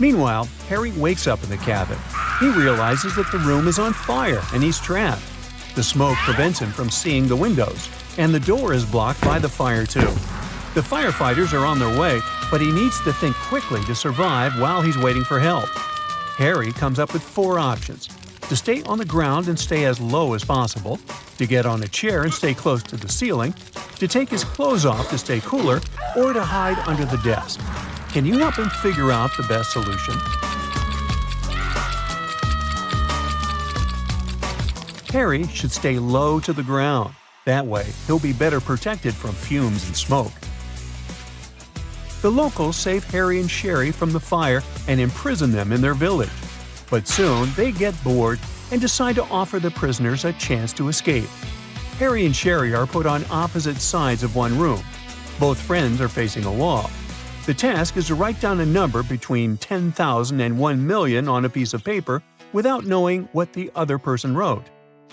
Meanwhile, Harry wakes up in the cabin. He realizes that the room is on fire and he's trapped. The smoke prevents him from seeing the windows, and the door is blocked by the fire too. The firefighters are on their way, but he needs to think quickly to survive while he's waiting for help. Harry comes up with 4 options: to stay on the ground and stay as low as possible, to get on a chair and stay close to the ceiling, to take his clothes off to stay cooler, or to hide under the desk. Can you help him figure out the best solution? Harry should stay low to the ground. That way, he'll be better protected from fumes and smoke. The locals save Harry and Sherry from the fire and imprison them in their village. But soon, they get bored and decide to offer the prisoners a chance to escape. Harry and Sherry are put on opposite sides of one room. Both friends are facing a wall. The task is to write down a number between 10,000 and 1 million on a piece of paper without knowing what the other person wrote.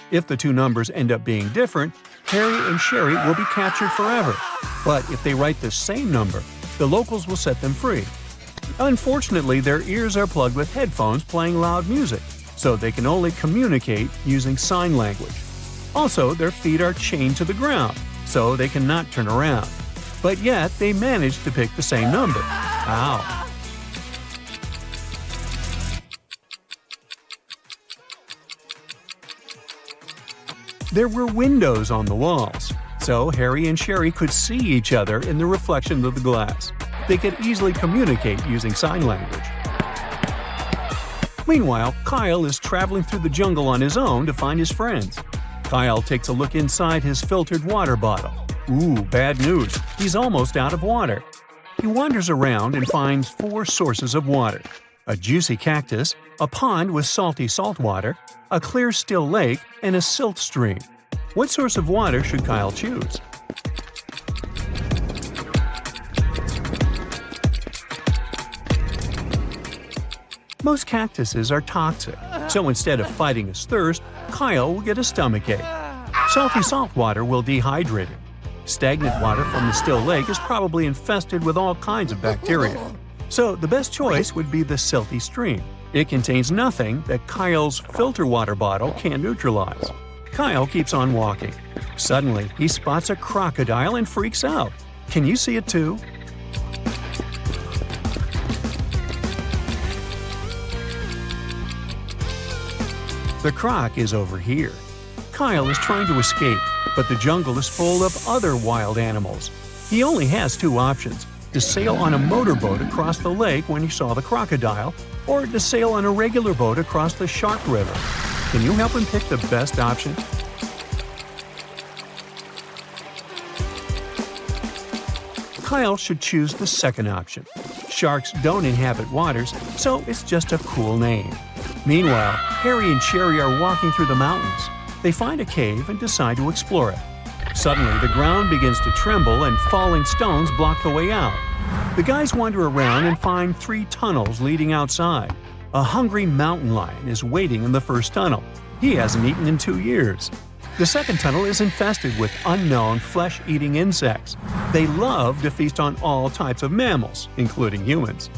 If the 2 numbers end up being different, Harry and Sherry will be captured forever. But if they write the same number, the locals will set them free. Unfortunately, their ears are plugged with headphones playing loud music, so they can only communicate using sign language. Also, their feet are chained to the ground, so they cannot turn around. But yet, they manage to pick the same number. Ow! There were windows on the walls, so Harry and Sherry could see each other in the reflection of the glass. They could easily communicate using sign language. Meanwhile, Kyle is traveling through the jungle on his own to find his friends. Kyle takes a look inside his filtered water bottle. Ooh, bad news. He's almost out of water. He wanders around and finds 4 sources of water: a juicy cactus, a pond with salty salt water, a clear still lake, and a silt stream. What source of water should Kyle choose? Most cactuses are toxic, so instead of fighting his thirst, Kyle will get a stomachache. Salty salt water will dehydrate him. Stagnant water from the still lake is probably infested with all kinds of bacteria. So the best choice would be the silty stream. It contains nothing that Kyle's filter water bottle can neutralize. Kyle keeps on walking. Suddenly, he spots a crocodile and freaks out. Can you see it too? The croc is over here. Kyle is trying to escape, but the jungle is full of other wild animals. He only has 2 options: to sail on a motorboat across the lake when he saw the crocodile, or to sail on a regular boat across the Shark River. Can you help him pick the best option? Kyle should choose the second option. Sharks don't inhabit waters, so it's just a cool name. Meanwhile, Harry and Sherry are walking through the mountains. They find a cave and decide to explore it. Suddenly, the ground begins to tremble and falling stones block the way out. The guys wander around and find 3 tunnels leading outside. A hungry mountain lion is waiting in the first tunnel. He hasn't eaten in 2 years. The second tunnel is infested with unknown flesh-eating insects. They love to feast on all types of mammals, including humans.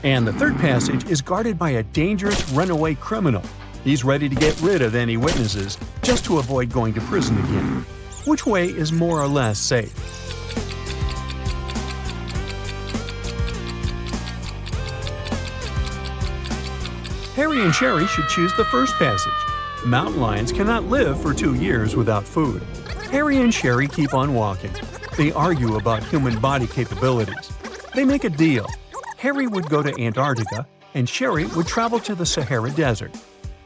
And the third passage is guarded by a dangerous runaway criminal. He's ready to get rid of any witnesses just to avoid going to prison again. Which way is more or less safe? Harry and Sherry should choose the first passage. Mountain lions cannot live for 2 years without food. Harry and Sherry keep on walking. They argue about human body capabilities. They make a deal. Harry would go to Antarctica, and Sherry would travel to the Sahara Desert.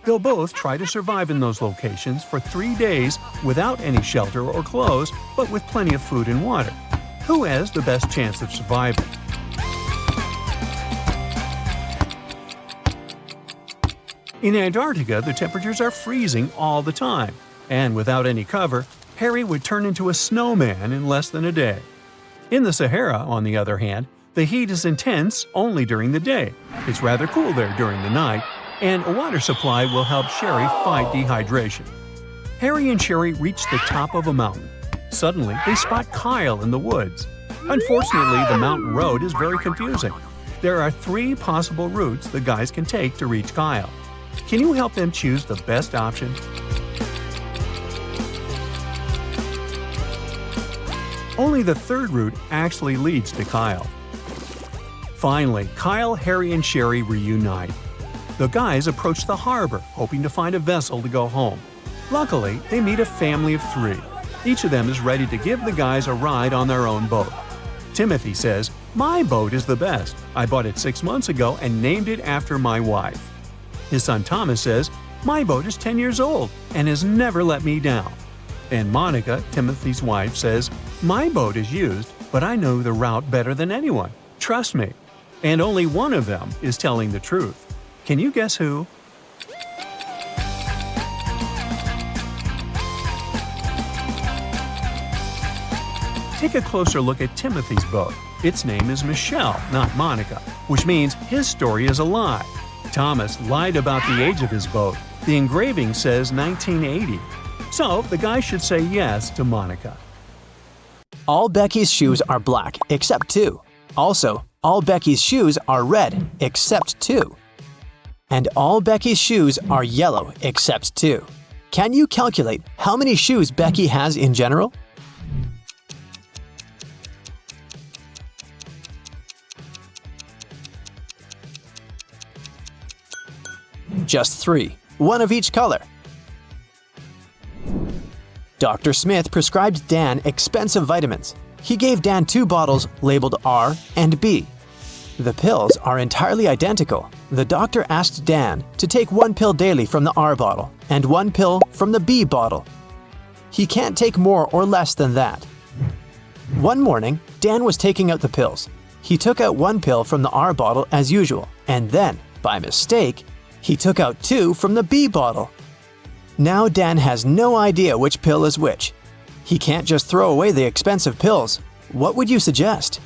They'll both try to survive in those locations for 3 days without any shelter or clothes, but with plenty of food and water. Who has the best chance of surviving? In Antarctica, the temperatures are freezing all the time, and without any cover, Harry would turn into a snowman in less than a day. In the Sahara, on the other hand, the heat is intense only during the day. It's rather cool there during the night, and a water supply will help Sherry fight dehydration. Harry and Sherry reach the top of a mountain. Suddenly, they spot Kyle in the woods. Unfortunately, the mountain road is very confusing. There are 3 possible routes the guys can take to reach Kyle. Can you help them choose the best option? Only the 3rd route actually leads to Kyle. Finally, Kyle, Harry, and Sherry reunite. The guys approach the harbor, hoping to find a vessel to go home. Luckily, they meet a family of 3. Each of them is ready to give the guys a ride on their own boat. Timothy says, "My boat is the best. I bought it 6 months ago and named it after my wife." His son Thomas says, "My boat is 10 years old and has never let me down." And Monica, Timothy's wife, says, "My boat is used, but I know the route better than anyone. Trust me." And only one of them is telling the truth. Can you guess who? Take a closer look at Timothy's boat. Its name is Michelle, not Monica, which means his story is a lie. Thomas lied about the age of his boat. The engraving says 1980. So the guy should say yes to Monica. All Becky's shoes are black except 2. Also, all Becky's shoes are red except 2. And all Becky's shoes are yellow except 2. Can you calculate how many shoes Becky has in general? Just 3, one of each color. Dr. Smith prescribed Dan expensive vitamins. He gave Dan 2 bottles labeled R and B. The pills are entirely identical. The doctor asked Dan to take 1 pill daily from the R bottle and 1 pill from the B bottle. He can't take more or less than that. One morning, Dan was taking out the pills. He took out 1 pill from the R bottle as usual, and then, by mistake, he took out 2 from the B bottle. Now Dan has no idea which pill is which. He can't just throw away the expensive pills. What would you suggest?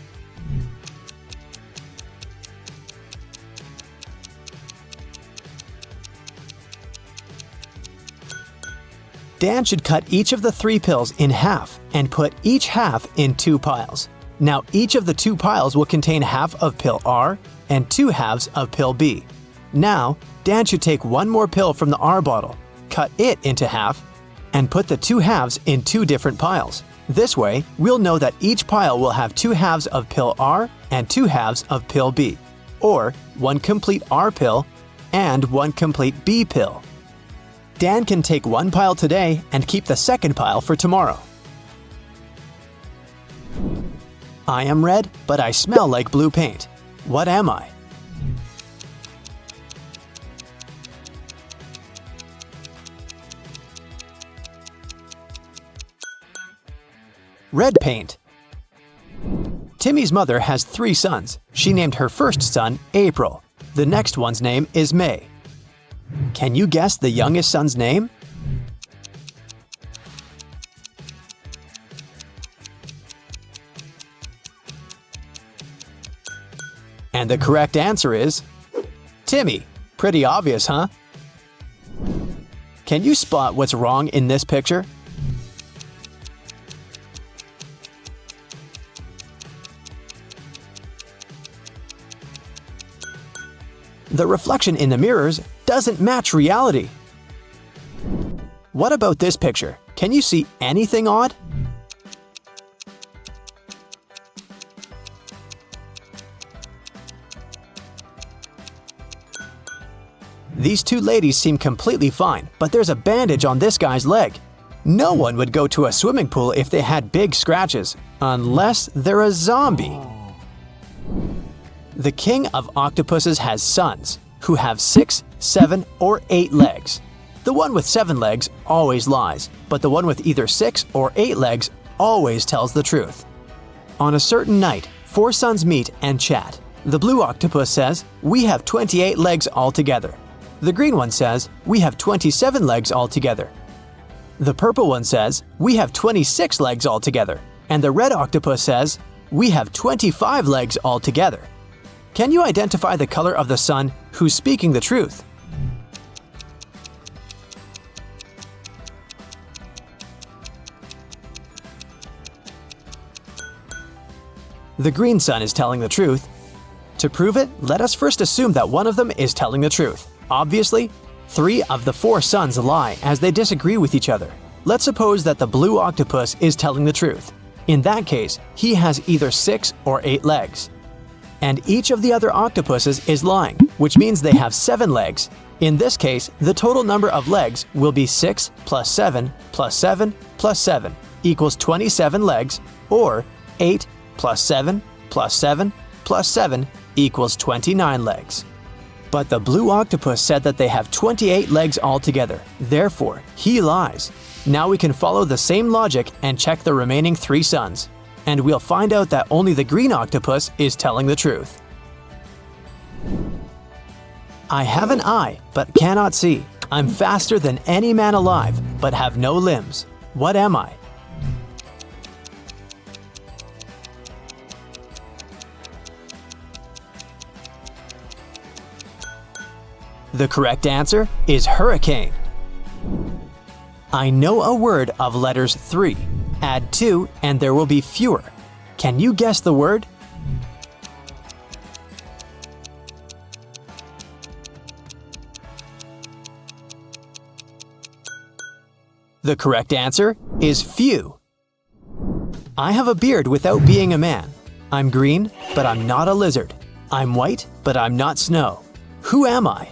Dan should cut each of the 3 pills in half and put each half in 2 piles. Now each of the 2 piles will contain half of pill R and 2 halves of pill B. Now, Dan should take 1 more pill from the R bottle, cut it into half, and put the 2 halves in 2 different piles. This way, we'll know that each pile will have 2 halves of pill R and 2 halves of pill B, or 1 complete R pill and 1 complete B pill. Dan can take 1 pile today and keep the second pile for tomorrow. I am red, but I smell like blue paint. What am I? Red paint. Timmy's mother has 3 sons. She named her first son April. The next one's name is May. Can you guess the youngest son's name? And the correct answer is Timmy. Pretty obvious, huh? Can you spot what's wrong in this picture? The reflection in the mirrors doesn't match reality. What about this picture? Can you see anything odd? These 2 ladies seem completely fine, but there's a bandage on this guy's leg. No one would go to a swimming pool if they had big scratches, unless they're a zombie. The king of octopuses has sons, who have 6, 7, or 8 legs. The one with 7 legs always lies, but the one with either 6 or 8 legs always tells the truth. On a certain night, 4 sons meet and chat. The blue octopus says, "We have 28 legs altogether." The green one says, "We have 27 legs altogether." The purple one says, "We have 26 legs altogether." And the red octopus says, "We have 25 legs altogether." Can you identify the color of the sun who's speaking the truth? The green sun is telling the truth. To prove it, let us first assume that one of them is telling the truth. Obviously, 3 of the 4 suns lie as they disagree with each other. Let's suppose that the blue octopus is telling the truth. In that case, he has either 6 or 8 legs. And each of the other octopuses is lying, which means they have 7 legs. In this case, the total number of legs will be 6 plus 7 plus 7 plus 7 equals 27 legs, or 8 plus 7 plus 7 plus 7 equals 29 legs. But the blue octopus said that they have 28 legs altogether. Therefore, he lies. Now we can follow the same logic and check the remaining 3 suns. And we'll find out that only the green octopus is telling the truth. I have an eye, but cannot see. I'm faster than any man alive, but have no limbs. What am I? The correct answer is hurricane. I know a word of letters 3. Add 2 and there will be fewer. Can you guess the word? The correct answer is few. I have a beard without being a man. I'm green, but I'm not a lizard. I'm white, but I'm not snow. Who am I?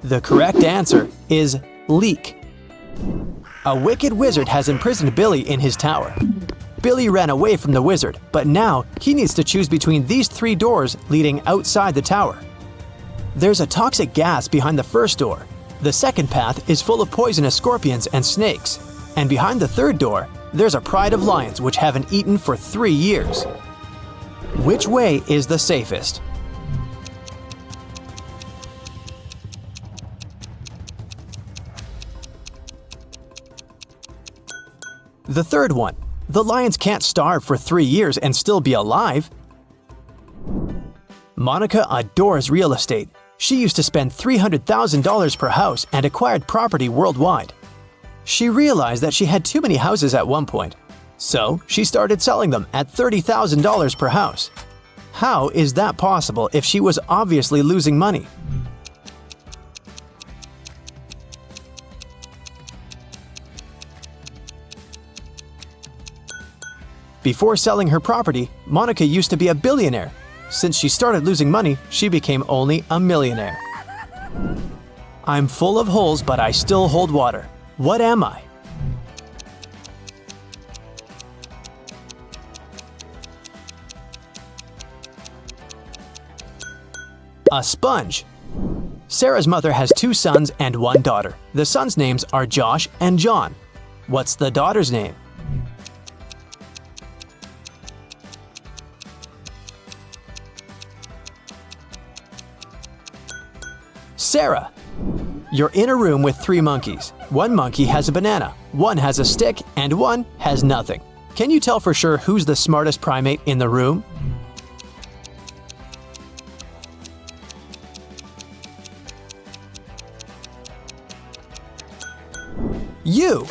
The correct answer is leek. A wicked wizard has imprisoned Billy in his tower. Billy ran away from the wizard, but now he needs to choose between these 3 doors leading outside the tower. There's a toxic gas behind the first door. The second path is full of poisonous scorpions and snakes. And behind the third door, there's a pride of lions which haven't eaten for 3 years. Which way is the safest? The third one. The lions can't starve for 3 years and still be alive. Monica adores real estate. She used to spend $300,000 per house and acquired property worldwide. She realized that she had too many houses at one point, so she started selling them at $30,000 per house. How is that possible if she was obviously losing money? Before selling her property, Monica used to be a billionaire. Since she started losing money, she became only a millionaire. I'm full of holes, but I still hold water. What am I? A sponge. Sarah's mother has 2 sons and 1 daughter. The sons' names are Josh and John. What's the daughter's name? Sarah. You're in a room with 3 monkeys. 1 monkey has a banana, 1 has a stick, and 1 has nothing. Can you tell for sure who's the smartest primate in the room? You!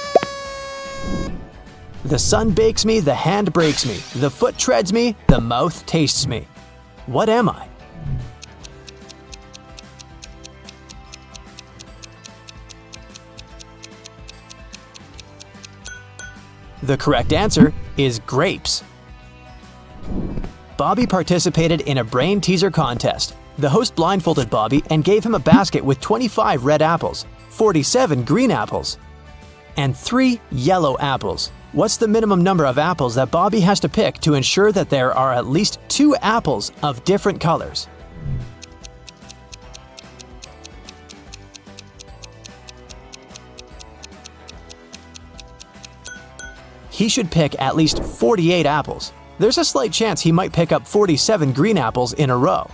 The sun bakes me, the hand breaks me, the foot treads me, the mouth tastes me. What am I? The correct answer is grapes. Bobby participated in a brain teaser contest. The host blindfolded Bobby and gave him a basket with 25 red apples, 47 green apples, and 3 yellow apples. What's the minimum number of apples that Bobby has to pick to ensure that there are at least 2 apples of different colors? he should pick at least 48 apples. There's a slight chance he might pick up 47 green apples in a row.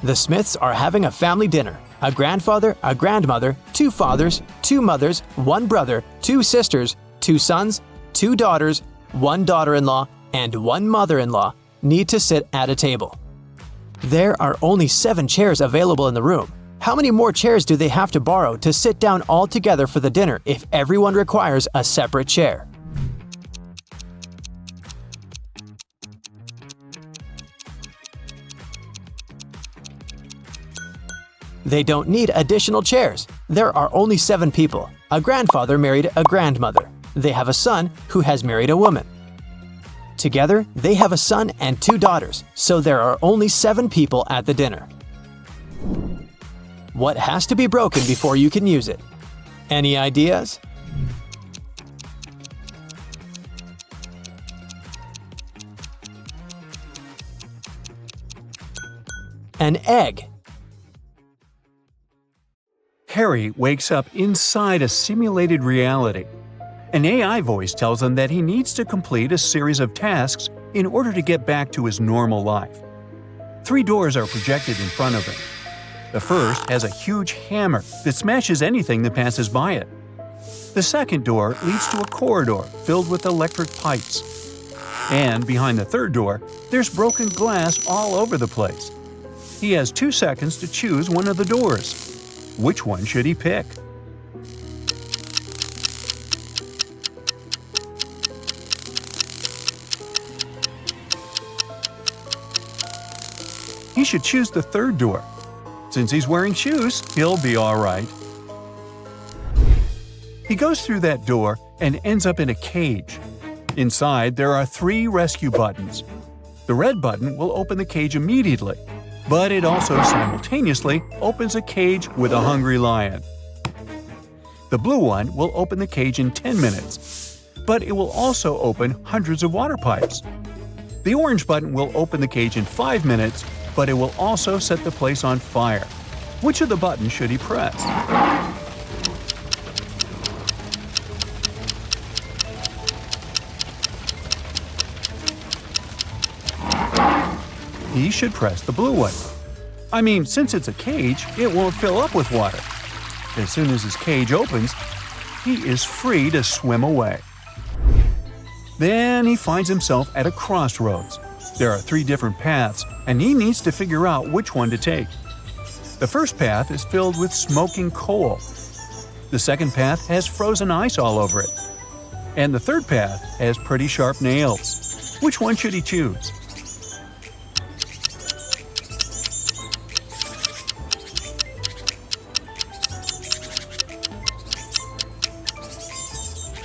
The Smiths are having a family dinner. A grandfather, a grandmother, 2 fathers, 2 mothers, 1 brother, 2 sisters, 2 sons, 2 daughters, 1 daughter-in-law, and 1 mother-in-law need to sit at a table. There are only 7 chairs available in the room. How many more chairs do they have to borrow to sit down all together for the dinner if everyone requires a separate chair? They don't need additional chairs. There are only 7 people. A grandfather married a grandmother. They have a son who has married a woman. Together, they have a son and 2 daughters, so there are only 7 people at the dinner. What has to be broken before you can use it? Any ideas? An egg. Harry wakes up inside a simulated reality. An AI voice tells him that he needs to complete a series of tasks in order to get back to his normal life. 3 doors are projected in front of him. The first has a huge hammer that smashes anything that passes by it. The second door leads to a corridor filled with electric pipes. And behind the third door, there's broken glass all over the place. He has 2 seconds to choose one of the doors. Which one should he pick? He should choose the third door. Since he's wearing shoes, he'll be all right. He goes through that door and ends up in a cage. Inside, there are 3 rescue buttons. The red button will open the cage immediately, but it also simultaneously opens a cage with a hungry lion. The blue one will open the cage in 10 minutes, but it will also open hundreds of water pipes. The orange button will open the cage in 5 minutes, but it will also set the place on fire. Which of the buttons should he press? He should press the blue one. I mean, since it's a cage, it won't fill up with water. As soon as his cage opens, he is free to swim away. Then he finds himself at a crossroads. There are 3 different paths, and he needs to figure out which one to take. The first path is filled with smoking coal. The second path has frozen ice all over it. And the third path has pretty sharp nails. Which one should he choose?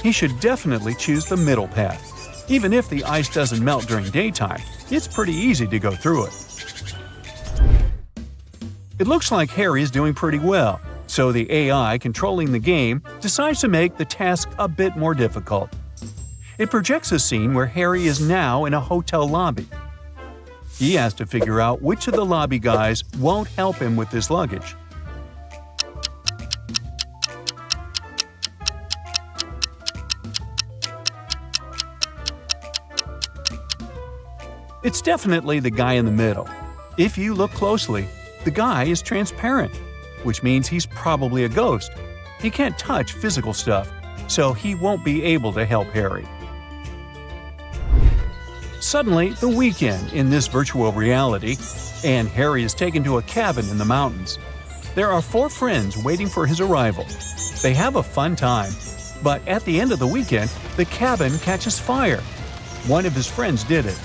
He should definitely choose the middle path. Even if the ice doesn't melt during daytime, it's pretty easy to go through it. It looks like Harry is doing pretty well, so the AI controlling the game decides to make the task a bit more difficult. It projects a scene where Harry is now in a hotel lobby. He has to figure out which of the lobby guys won't help him with his luggage. It's definitely the guy in the middle. If you look closely, the guy is transparent, which means he's probably a ghost. He can't touch physical stuff, so he won't be able to help Harry. Suddenly, the weekend in this virtual reality, and Harry is taken to a cabin in the mountains. There are 4 friends waiting for his arrival. They have a fun time, but at the end of the weekend, the cabin catches fire. One of his friends did it.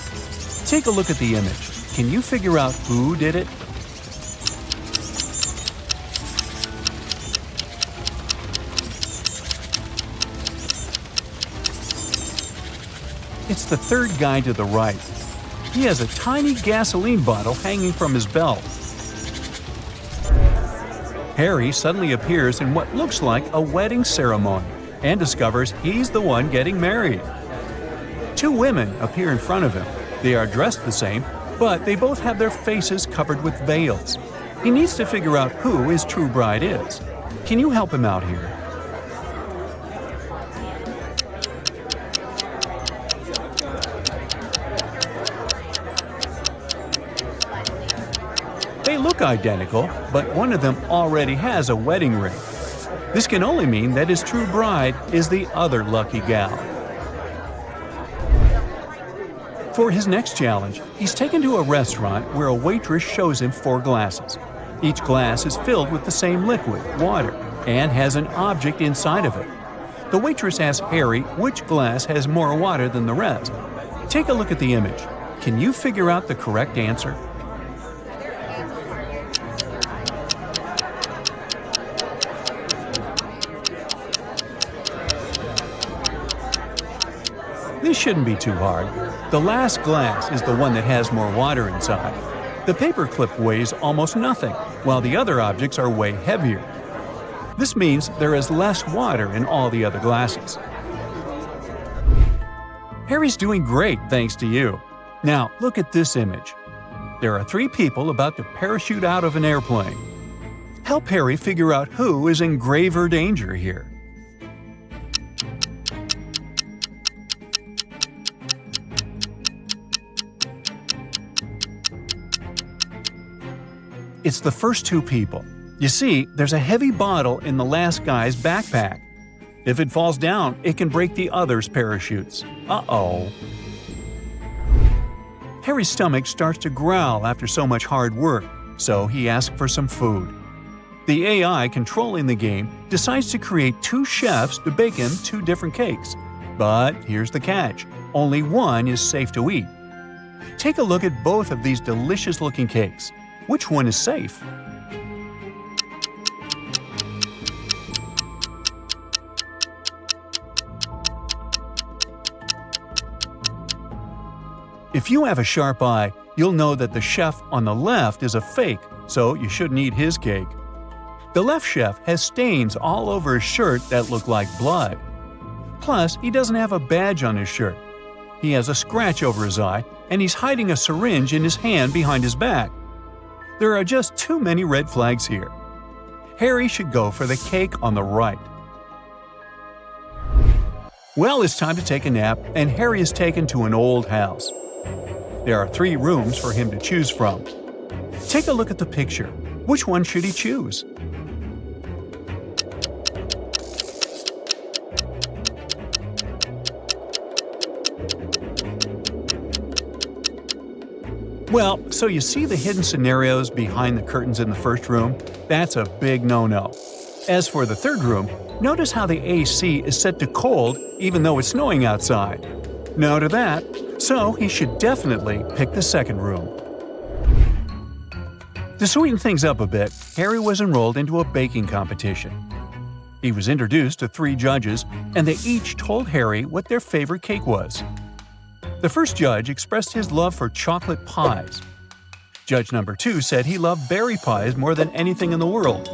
Take a look at the image. Can you figure out who did it? It's the third guy to the right. He has a tiny gasoline bottle hanging from his belt. Harry suddenly appears in what looks like a wedding ceremony and discovers he's the one getting married. 2 women appear in front of him. They are dressed the same, but they both have their faces covered with veils. He needs to figure out who his true bride is. Can you help him out here? They look identical, but one of them already has a wedding ring. This can only mean that his true bride is the other lucky gal. For his next challenge, he's taken to a restaurant where a waitress shows him 4 glasses. Each glass is filled with the same liquid, water, and has an object inside of it. The waitress asks Harry which glass has more water than the rest. Take a look at the image. Can you figure out the correct answer? This shouldn't be too hard. The last glass is the one that has more water inside. The paperclip weighs almost nothing, while the other objects are way heavier. This means there is less water in all the other glasses. Harry's doing great thanks to you. Now look at this image. There are 3 people about to parachute out of an airplane. Help Harry figure out who is in graver danger here. It's the first 2 people. You see, there's a heavy bottle in the last guy's backpack. If it falls down, it can break the other's parachutes. Uh-oh. Harry's stomach starts to growl after so much hard work, so he asks for some food. The AI controlling the game decides to create 2 chefs to bake him 2 different cakes. But here's the catch. Only one is safe to eat. Take a look at both of these delicious-looking cakes. Which one is safe? If you have a sharp eye, you'll know that the chef on the left is a fake, so you shouldn't eat his cake. The left chef has stains all over his shirt that look like blood. Plus, he doesn't have a badge on his shirt. He has a scratch over his eye, and he's hiding a syringe in his hand behind his back. There are just too many red flags here. Harry should go for the cake on the right. Well, it's time to take a nap, and Harry is taken to an old house. There are 3 rooms for him to choose from. Take a look at the picture. Which one should he choose? Well, so you see the hidden scenarios behind the curtains in the first room? That's a big no-no. As for the third room, notice how the AC is set to cold even though it's snowing outside. No to that, so he should definitely pick the second room. To sweeten things up a bit, Harry was enrolled into a baking competition. He was introduced to 3 judges, and they each told Harry what their favorite cake was. The first judge expressed his love for chocolate pies. Judge number 2 said he loved berry pies more than anything in the world.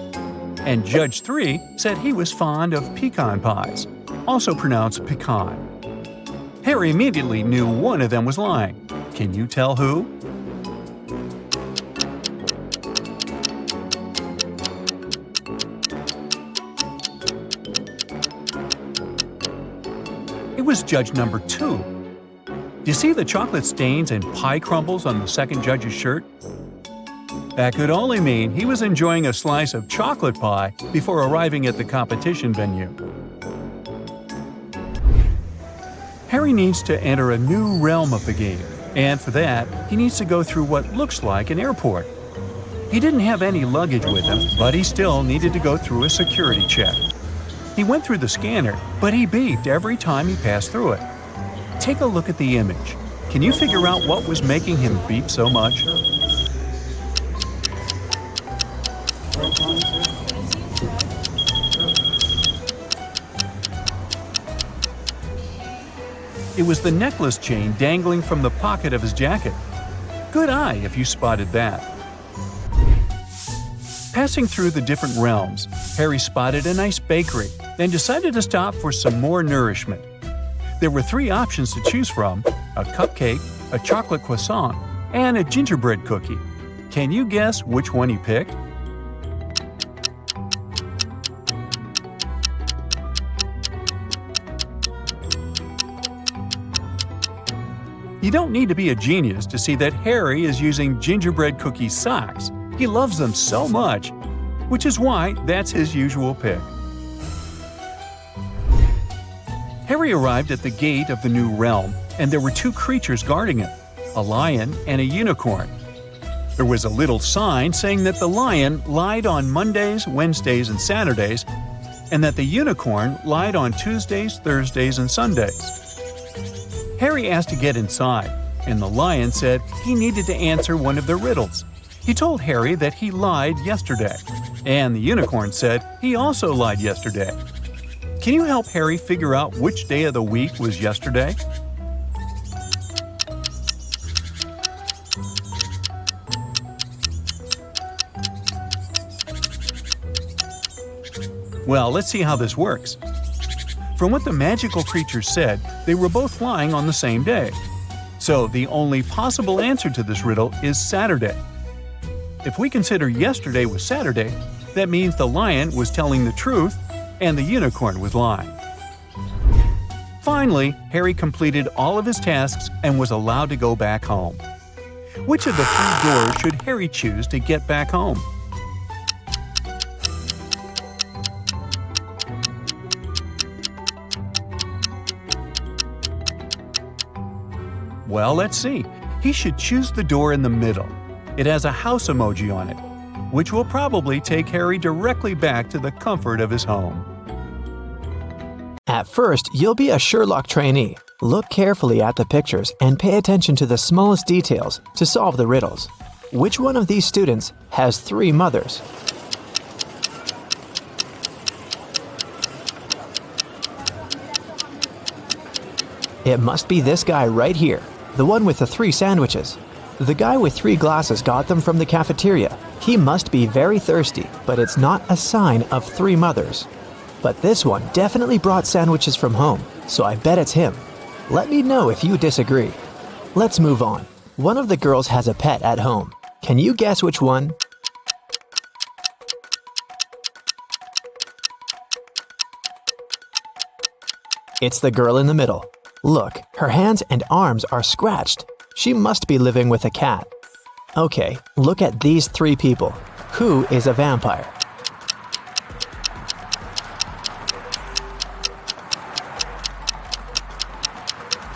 And Judge 3 said he was fond of pecan pies, also pronounced pecan. Harry immediately knew one of them was lying. Can you tell who? It was judge number 2. Do you see the chocolate stains and pie crumbles on the second judge's shirt? That could only mean he was enjoying a slice of chocolate pie before arriving at the competition venue. Harry needs to enter a new realm of the game, and for that, he needs to go through what looks like an airport. He didn't have any luggage with him, but he still needed to go through a security check. He went through the scanner, but he beeped every time he passed through it. Take a look at the image. Can you figure out what was making him beep so much? It was the necklace chain dangling from the pocket of his jacket. Good eye if you spotted that. Passing through the different realms, Harry spotted a nice bakery, then decided to stop for some more nourishment. There were 3 options to choose from: a cupcake, a chocolate croissant, and a gingerbread cookie. Can you guess which one he picked? You don't need to be a genius to see that Harry is using gingerbread cookie socks. He loves them so much, which is why that's his usual pick. Harry arrived at the gate of the new realm, and there were two creatures guarding it, a lion and a unicorn. There was a little sign saying that the lion lied on Mondays, Wednesdays, and Saturdays, and that the unicorn lied on Tuesdays, Thursdays, and Sundays. Harry asked to get inside, and the lion said he needed to answer one of the riddles. He told Harry that he lied yesterday, and the unicorn said he also lied yesterday. Can you help Harry figure out which day of the week was yesterday? Well, let's see how this works. From what the magical creatures said, they were both lying on the same day. So the only possible answer to this riddle is Saturday. If we consider yesterday was Saturday, that means the lion was telling the truth and the unicorn was lying. Finally, Harry completed all of his tasks and was allowed to go back home. Which of the three doors should Harry choose to get back home? Well, let's see. He should choose the door in the middle. It has a house emoji on it, which will probably take Harry directly back to the comfort of his home. At first, you'll be a Sherlock trainee. Look carefully at the pictures and pay attention to the smallest details to solve the riddles. Which one of these students has three mothers? It must be this guy right here, the one with the 3 sandwiches. The guy with 3 glasses got them from the cafeteria. He must be very thirsty, but it's not a sign of 3 mothers. But this one definitely brought sandwiches from home, so I bet it's him. Let me know if you disagree. Let's move on. One of the girls has a pet at home. Can you guess which one? It's the girl in the middle. Look, her hands and arms are scratched. She must be living with a cat. Okay, look at these 3 people. Who is a vampire?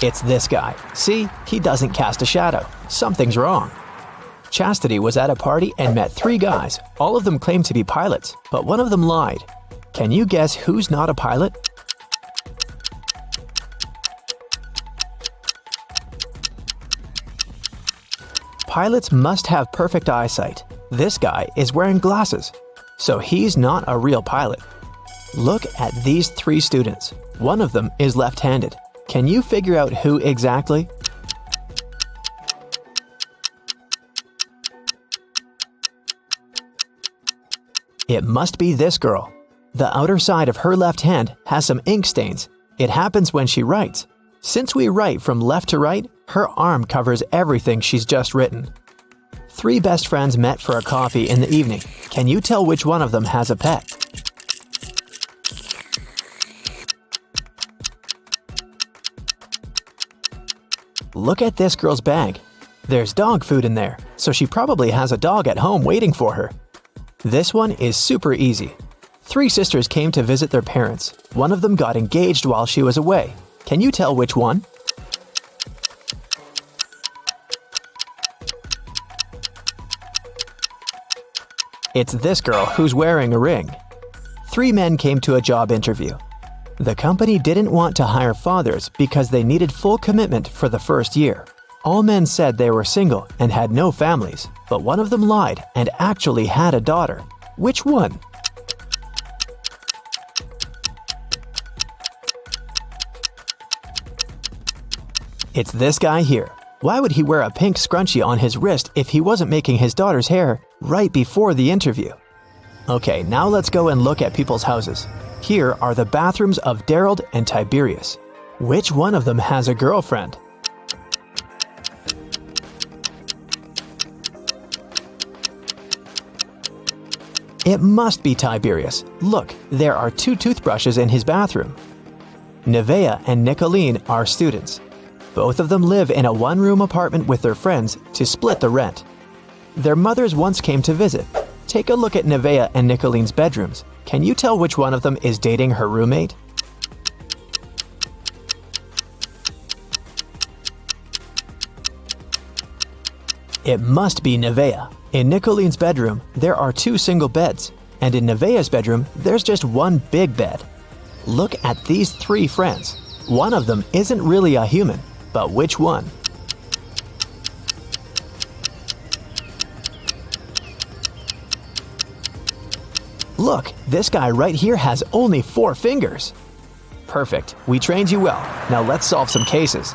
It's this guy. See, he doesn't cast a shadow. Something's wrong. Chastity was at a party and met 3 guys. All of them claimed to be pilots, but one of them lied. Can you guess who's not a pilot? Pilots must have perfect eyesight. This guy is wearing glasses, so he's not a real pilot. Look at these 3 students. One of them is left-handed. Can you figure out who exactly? It must be this girl. The outer side of her left hand has some ink stains. It happens when she writes. Since we write from left to right, her arm covers everything she's just written. 3 best friends met for a coffee in the evening. Can you tell which one of them has a pet? Look at this girl's bag. There's dog food in there, so she probably has a dog at home waiting for her. This one is super easy. 3 sisters came to visit their parents. One of them got engaged while she was away. Can you tell which one? It's this girl who's wearing a ring. 3 men came to a job interview. The company didn't want to hire fathers because they needed full commitment for the first year. All men said they were single and had no families, but one of them lied and actually had a daughter. Which one? It's this guy here. Why would he wear a pink scrunchie on his wrist if he wasn't making his daughter's hair right before the interview? Okay, now let's go and look at people's houses. Here are the bathrooms of Daryl and Tiberius. Which one of them has a girlfriend? It must be Tiberius. Look, there are 2 toothbrushes in his bathroom. Nevaeh and Nicolene are students. Both of them live in a 1-room apartment with their friends to split the rent. Their mothers once came to visit. Take a look at Nevaeh and Nicolene's bedrooms. Can you tell which one of them is dating her roommate? It must be Nevaeh. In Nicolene's bedroom, there are 2 single beds, and in Nevaeh's bedroom, there's just one big bed. Look at these 3 friends. One of them isn't really a human, but which one? Look, this guy right here has only 4 fingers. Perfect, we trained you well. Now let's solve some cases.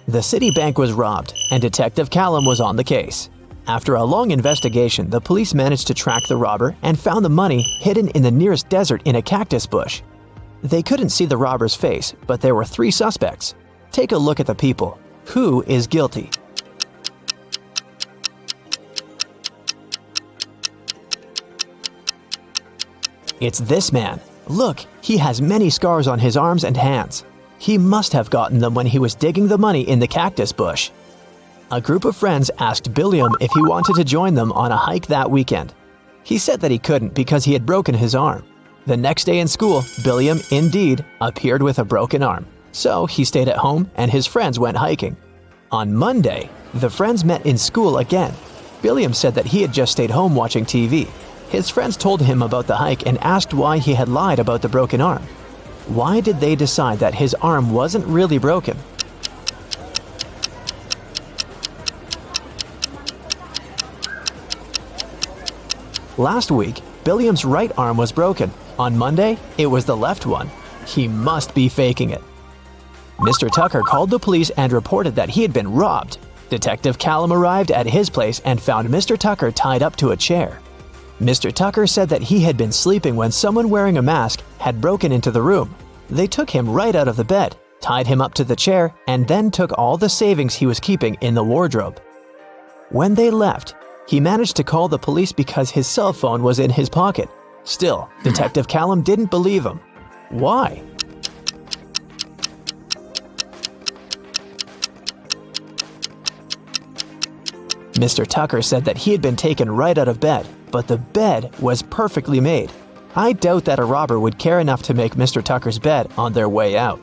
The City Bank was robbed, and Detective Callum was on the case. After a long investigation, the police managed to track the robber and found the money hidden in the nearest desert in a cactus bush. They couldn't see the robber's face, but there were 3 suspects. Take a look at the people. Who is guilty? It's this man. Look, he has many scars on his arms and hands. He must have gotten them when he was digging the money in the cactus bush. A group of friends asked Billiam if he wanted to join them on a hike that weekend. He said that he couldn't because he had broken his arm. The next day in school, Billiam, indeed, appeared with a broken arm. So he stayed at home and his friends went hiking. On Monday, the friends met in school again. Billiam said that he had just stayed home watching TV. His friends told him about the hike and asked why he had lied about the broken arm. Why did they decide that his arm wasn't really broken? Last week, Billiam's right arm was broken. On Monday, it was the left one. He must be faking it. Mr. Tucker called the police and reported that he had been robbed. Detective Callum arrived at his place and found Mr. Tucker tied up to a chair. Mr. Tucker said that he had been sleeping when someone wearing a mask had broken into the room. They took him right out of the bed, tied him up to the chair, and then took all the savings he was keeping in the wardrobe. When they left, he managed to call the police because his cell phone was in his pocket. Still, Detective Callum didn't believe him. Why? Mr. Tucker said that he had been taken right out of bed, but the bed was perfectly made. I doubt that a robber would care enough to make Mr. Tucker's bed on their way out.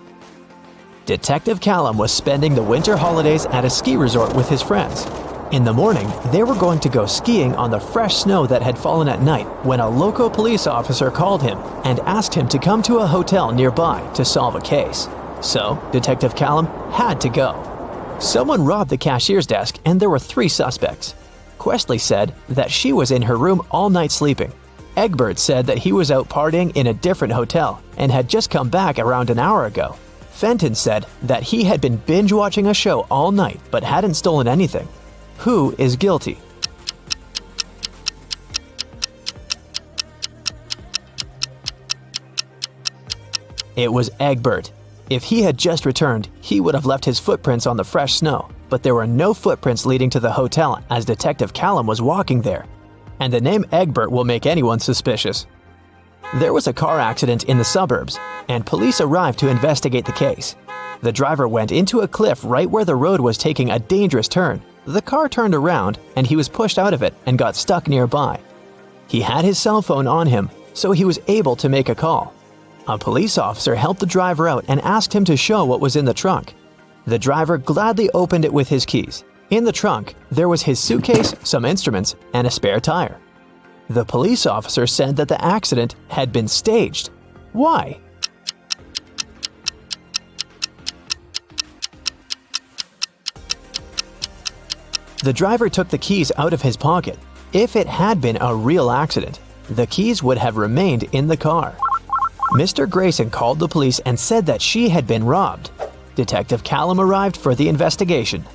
Detective Callum was spending the winter holidays at a ski resort with his friends. In the morning, they were going to go skiing on the fresh snow that had fallen at night when a local police officer called him and asked him to come to a hotel nearby to solve a case. So, Detective Callum had to go. Someone robbed the cashier's desk and there were 3 suspects. Questley said that she was in her room all night sleeping. Egbert said that he was out partying in a different hotel and had just come back around an hour ago. Fenton said that he had been binge-watching a show all night but hadn't stolen anything. Who is guilty? It was Egbert. If he had just returned, he would have left his footprints on the fresh snow, but there were no footprints leading to the hotel as Detective Callum was walking there. And the name Egbert will make anyone suspicious. There was a car accident in the suburbs, and police arrived to investigate the case. The driver went into a cliff right where the road was taking a dangerous turn. The car turned around, and he was pushed out of it and got stuck nearby. He had his cell phone on him, so he was able to make a call. A police officer helped the driver out and asked him to show what was in the trunk. The driver gladly opened it with his keys. In the trunk, there was his suitcase, some instruments, and a spare tire. The police officer said that the accident had been staged. Why? The driver took the keys out of his pocket. If it had been a real accident, the keys would have remained in the car. Mr. Grayson called the police and said that she had been robbed. Detective Callum arrived for the investigation.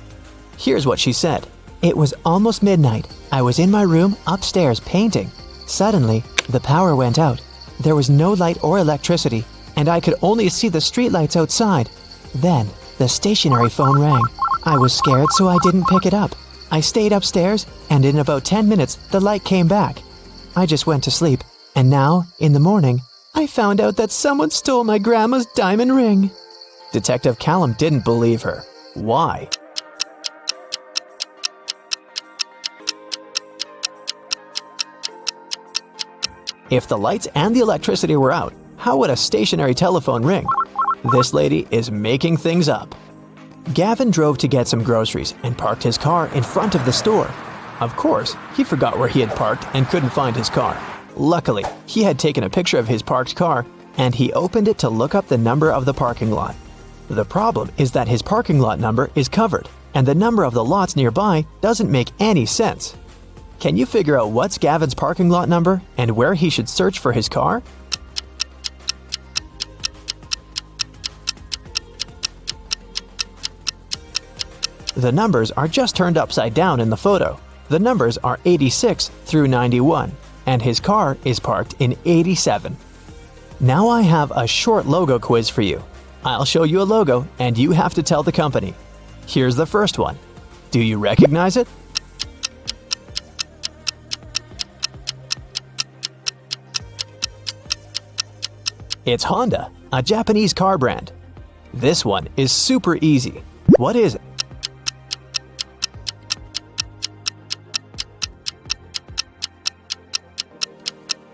Here's what she said. It was almost midnight. I was in my room upstairs painting. Suddenly, the power went out. There was no light or electricity, and I could only see the streetlights outside. Then, the stationary phone rang. I was scared, so I didn't pick it up. I stayed upstairs, and in about 10 minutes, the light came back. I just went to sleep, and now, in the morning, I found out that someone stole my grandma's diamond ring. Detective Callum didn't believe her. Why? If the lights and the electricity were out, how would a stationary telephone ring? This lady is making things up. Gavin drove to get some groceries and parked his car in front of the store. Of course, he forgot where he had parked and couldn't find his car. Luckily, he had taken a picture of his parked car and he opened it to look up the number of the parking lot. The problem is that his parking lot number is covered, and the number of the lots nearby doesn't make any sense. Can you figure out what's Gavin's parking lot number and where he should search for his car? The numbers are just turned upside down in the photo. The numbers are 86 through 91, and his car is parked in 87. Now I have a short logo quiz for you. I'll show you a logo and you have to tell the company. Here's the first one. Do you recognize it? It's Honda, a Japanese car brand. This one is super easy. What is it?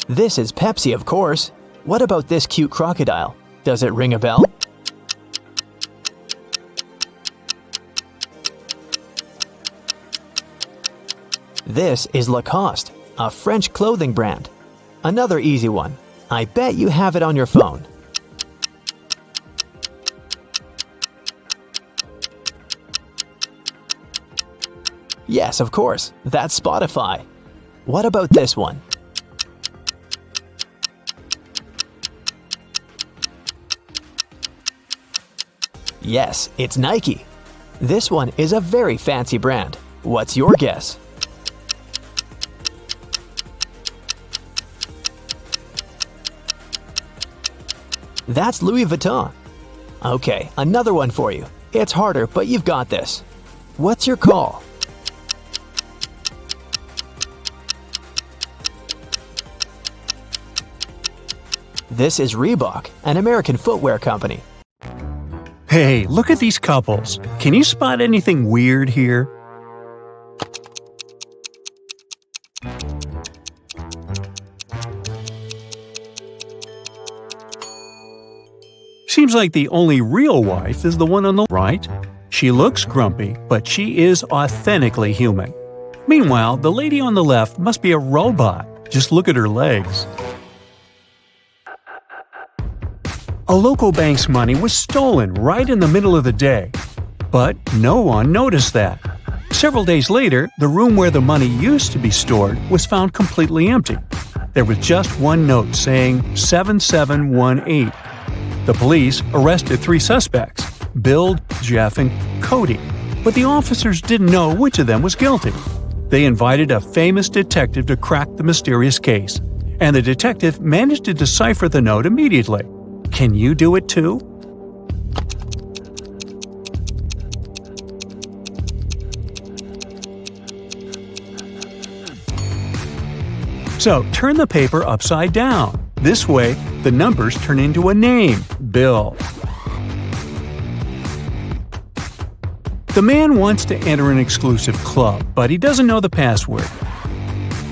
This is Pepsi, of course. What about this cute crocodile? Does it ring a bell? This is Lacoste, a French clothing brand. Another easy one. I bet you have it on your phone. Yes, of course. That's Spotify. What about this one? Yes, it's Nike. This one is a very fancy brand. What's your guess? That's Louis Vuitton. Okay, another one for you. It's harder, but you've got this. What's your call? This is Reebok, an American footwear company. Hey, look at these couples. Can you spot anything weird here? Seems like the only real wife is the one on the right. She looks grumpy, but she is authentically human. Meanwhile, the lady on the left must be a robot. Just look at her legs. A local bank's money was stolen right in the middle of the day. But no one noticed that. Several days later, the room where the money used to be stored was found completely empty. There was just one note saying 7718. The police arrested 3 suspects, Bill, Jeff, and Cody. But the officers didn't know which of them was guilty. They invited a famous detective to crack the mysterious case. And the detective managed to decipher the note immediately. Can you do it too? So turn the paper upside down. This way, the numbers turn into a name, Bill. The man wants to enter an exclusive club, but he doesn't know the password.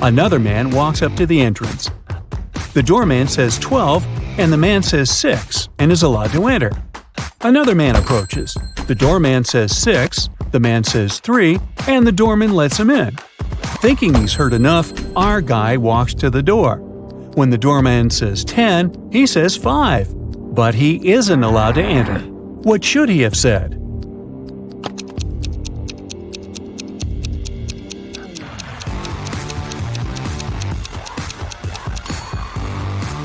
Another man walks up to the entrance. The doorman says 12, and the man says 6, and is allowed to enter. Another man approaches. The doorman says 6, the man says 3, and the doorman lets him in. Thinking he's heard enough, our guy walks to the door. When the doorman says 10, he says 5. But he isn't allowed to enter. What should he have said?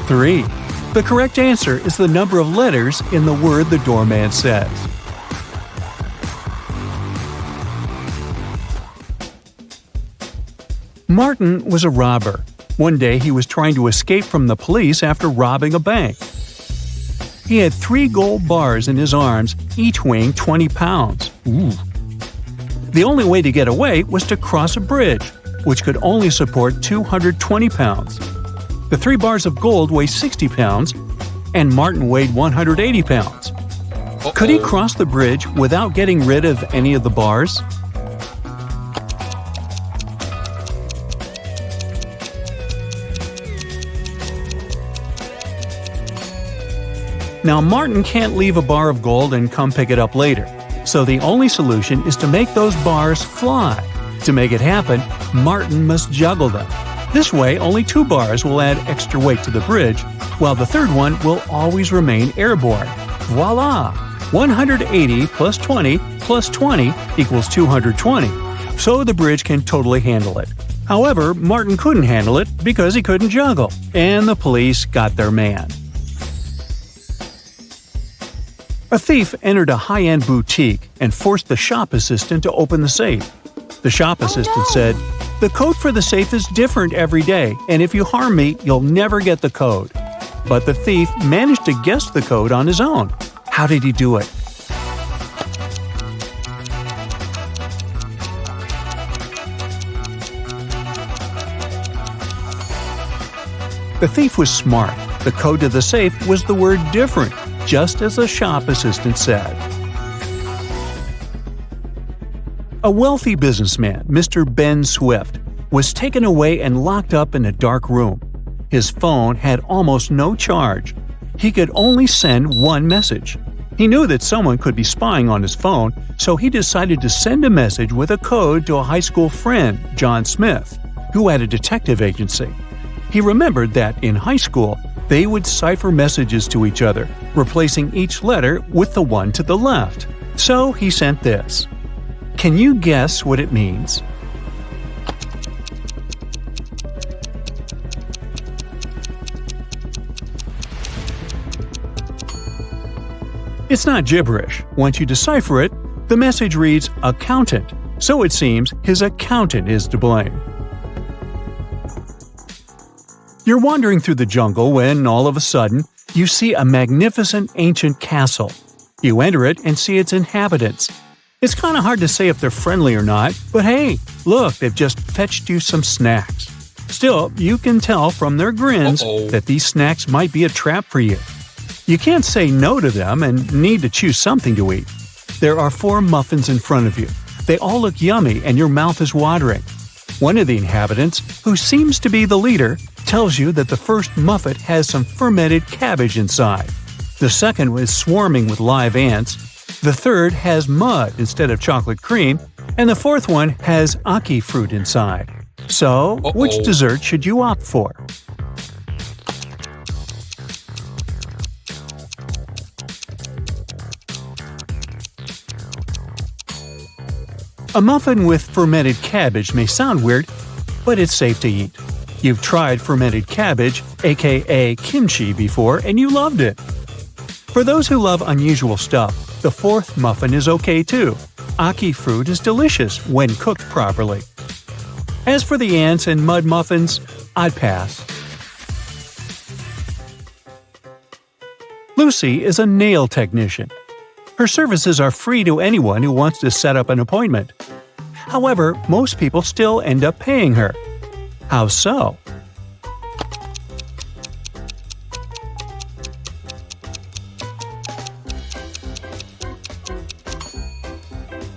Three. The correct answer is the number of letters in the word the doorman says. Martin was a robber. One day he was trying to escape from the police after robbing a bank. He had 3 gold bars in his arms, each weighing 20 pounds. Ooh. The only way to get away was to cross a bridge, which could only support 220 pounds. The 3 bars of gold weigh 60 pounds, and Martin weighed 180 pounds. Could he cross the bridge without getting rid of any of the bars? Now, Martin can't leave a bar of gold and come pick it up later, so the only solution is to make those bars fly. To make it happen, Martin must juggle them. This way, only 2 bars will add extra weight to the bridge, while the third one will always remain airborne. Voila! 180 plus 20 plus 20 equals 220, so the bridge can totally handle it. However, Martin couldn't handle it because he couldn't juggle, and the police got their man. A thief entered a high-end boutique and forced the shop assistant to open the safe. The shop assistant said, "The code for the safe is different every day, and if you harm me, you'll never get the code." But the thief managed to guess the code on his own. How did he do it? The thief was smart. The code to the safe was the word different, just as the shop assistant said. A wealthy businessman, Mr. Ben Swift, was taken away and locked up in a dark room. His phone had almost no charge. He could only send one message. He knew that someone could be spying on his phone, so he decided to send a message with a code to a high school friend, John Smith, who had a detective agency. He remembered that in high school, they would cipher messages to each other, replacing each letter with the one to the left. So he sent this. Can you guess what it means? It's not gibberish. Once you decipher it, the message reads accountant, so it seems his accountant is to blame. You're wandering through the jungle when, all of a sudden, you see a magnificent ancient castle. You enter it and see its inhabitants. It's kind of hard to say if they're friendly or not, but hey, look, they've just fetched you some snacks. Still, you can tell from their grins that these snacks might be a trap for you. You can't say no to them and need to choose something to eat. There are 4 muffins in front of you. They all look yummy and your mouth is watering. One of the inhabitants, who seems to be the leader, tells you that the first muffin has some fermented cabbage inside. The second is swarming with live ants. The third has mud instead of chocolate cream, and the fourth one has ackee fruit inside. So, which dessert should you opt for? A muffin with fermented cabbage may sound weird, but it's safe to eat. You've tried fermented cabbage, aka kimchi, before, and you loved it. For those who love unusual stuff, the fourth muffin is okay too. Ackee fruit is delicious when cooked properly. As for the ants and mud muffins, I'd pass. Lucy is a nail technician. Her services are free to anyone who wants to set up an appointment. However, most people still end up paying her. How so?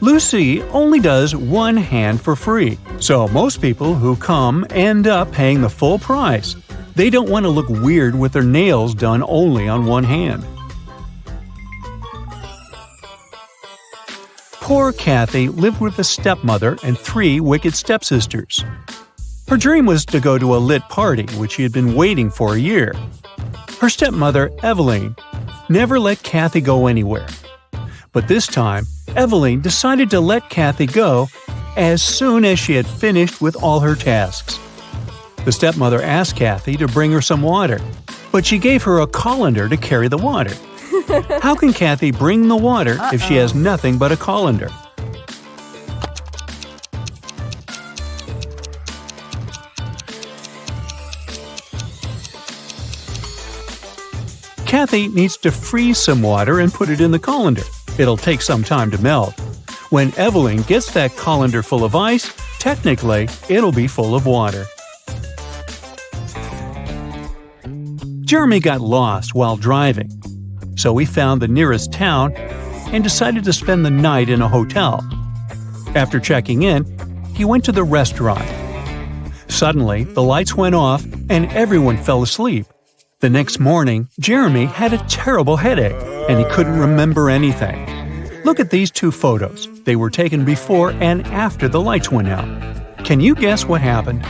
Lucy only does one hand for free, so most people who come end up paying the full price. They don't want to look weird with their nails done only on one hand. Poor Kathy lived with a stepmother and 3 wicked stepsisters. Her dream was to go to a lit party, which she had been waiting for a year. Her stepmother, Eveline, never let Kathy go anywhere. But this time, Eveline decided to let Kathy go as soon as she had finished with all her tasks. The stepmother asked Kathy to bring her some water, but she gave her a colander to carry the water. How can Kathy bring the water if she has nothing but a colander? Kathy needs to freeze some water and put it in the colander. It'll take some time to melt. When Eveline gets that colander full of ice, technically, it'll be full of water. Jeremy got lost while driving, so he found the nearest town and decided to spend the night in a hotel. After checking in, he went to the restaurant. Suddenly, the lights went off and everyone fell asleep. The next morning, Jeremy had a terrible headache, and he couldn't remember anything. Look at these two photos. They were taken before and after the lights went out. Can you guess what happened?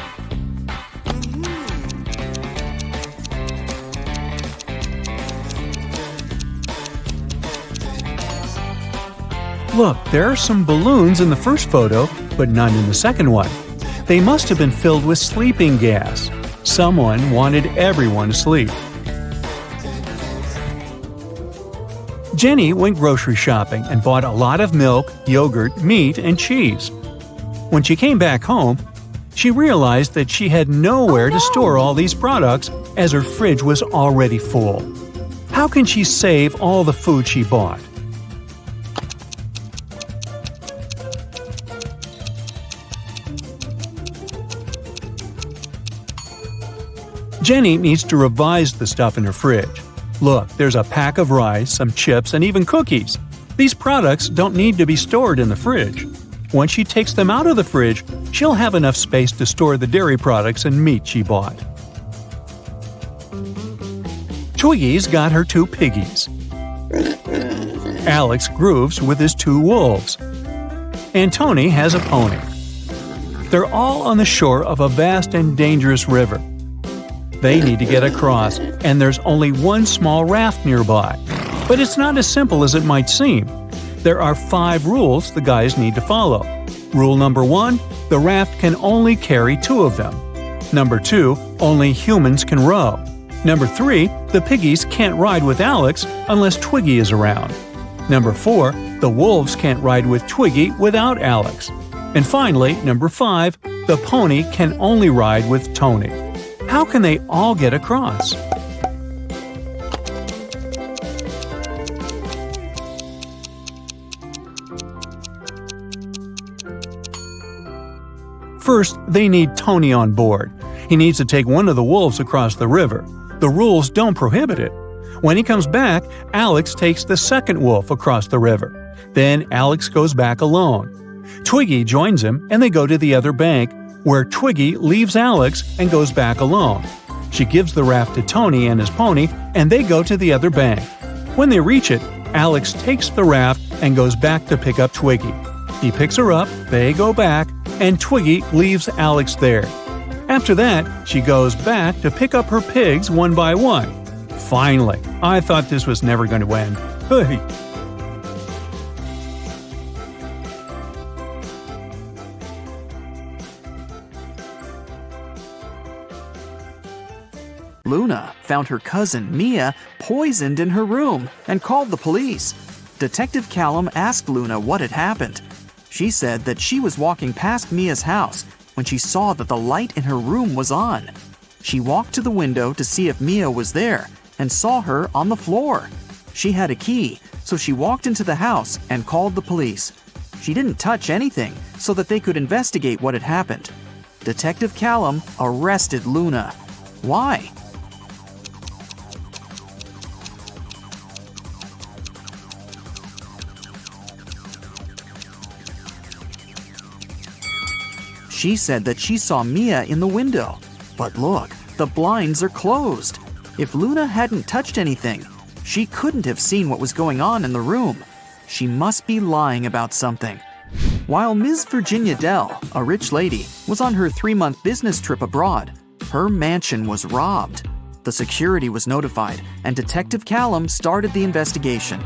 Look, there are some balloons in the first photo, but none in the second one. They must have been filled with sleeping gas. Someone wanted everyone to sleep. Jenny went grocery shopping and bought a lot of milk, yogurt, meat, and cheese. When she came back home, she realized that she had nowhere to store all these products as her fridge was already full. How can she save all the food she bought? Jenny needs to revise the stuff in her fridge. Look, there's a pack of rice, some chips, and even cookies. These products don't need to be stored in the fridge. Once she takes them out of the fridge, she'll have enough space to store the dairy products and meat she bought. Twiggy's got her 2 piggies. Alex grooves with his 2 wolves. And Tony has a pony. They're all on the shore of a vast and dangerous river. They need to get across, and there's only one small raft nearby. But it's not as simple as it might seem. There are 5 rules the guys need to follow. Rule number 1, the raft can only carry 2 of them. Number 2, only humans can row. Number 3, the piggies can't ride with Alex unless Twiggy is around. Number 4, the wolves can't ride with Twiggy without Alex. And finally, number 5, the pony can only ride with Tony. How can they all get across? First, they need Tony on board. He needs to take one of the wolves across the river. The rules don't prohibit it. When he comes back, Alex takes the second wolf across the river. Then Alex goes back alone. Twiggy joins him and they go to the other bank, where Twiggy leaves Alex and goes back alone. She gives the raft to Tony and his pony, and they go to the other bank. When they reach it, Alex takes the raft and goes back to pick up Twiggy. He picks her up, they go back, and Twiggy leaves Alex there. After that, she goes back to pick up her pigs one by one. Finally, I thought this was never going to end. Hey. Luna found her cousin, Mia, poisoned in her room and called the police. Detective Callum asked Luna what had happened. She said that she was walking past Mia's house when she saw that the light in her room was on. She walked to the window to see if Mia was there and saw her on the floor. She had a key, so she walked into the house and called the police. She didn't touch anything so that they could investigate what had happened. Detective Callum arrested Luna. Why? She said that she saw Mia in the window. But look, the blinds are closed. If Luna hadn't touched anything, she couldn't have seen what was going on in the room. She must be lying about something. While Ms. Virginia Dell, a rich lady, was on her 3-month business trip abroad, her mansion was robbed. The security was notified, and Detective Callum started the investigation.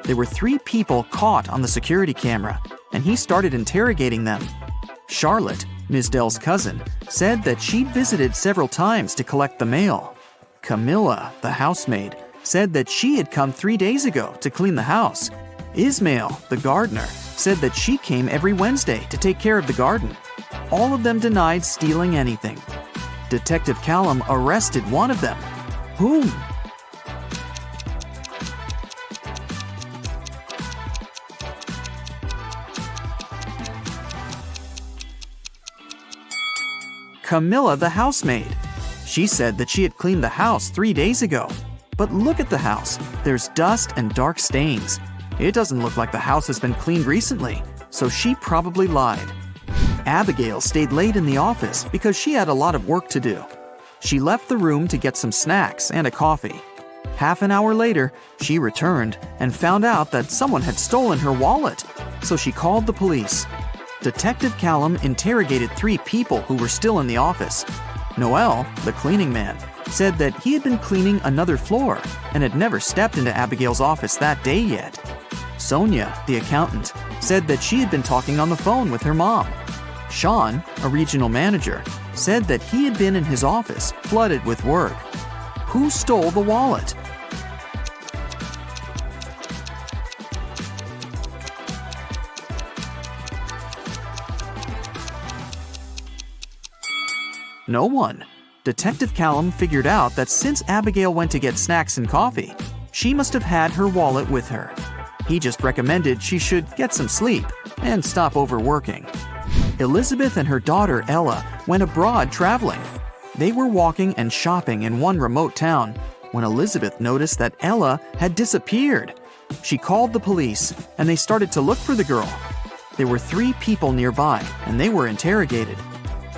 There were 3 people caught on the security camera, and he started interrogating them. Charlotte, Ms. Dell's cousin, said that she'd visited several times to collect the mail. Camilla, the housemaid, said that she had come 3 days ago to clean the house. Ismail, the gardener, said that she came every Wednesday to take care of the garden. All of them denied stealing anything. Detective Callum arrested one of them. Whom? Camilla, the housemaid. She said that she had cleaned the house 3 days ago. But look at the house. There's dust and dark stains. It doesn't look like the house has been cleaned recently, so she probably lied. Abigail stayed late in the office because she had a lot of work to do. She left the room to get some snacks and a coffee. Half an hour later, she returned and found out that someone had stolen her wallet, so she called the police. Detective Callum interrogated 3 people who were still in the office. Noel, the cleaning man, said that he had been cleaning another floor and had never stepped into Abigail's office that day yet. Sonia, the accountant, said that she had been talking on the phone with her mom. Sean, a regional manager, said that he had been in his office flooded with work. Who stole the wallet? No one. Detective Callum figured out that since Abigail went to get snacks and coffee, she must have had her wallet with her. He just recommended she should get some sleep and stop overworking. Elizabeth and her daughter Ella went abroad traveling. They were walking and shopping in one remote town when Elizabeth noticed that Ella had disappeared. She called the police and they started to look for the girl. There were 3 people nearby and they were interrogated.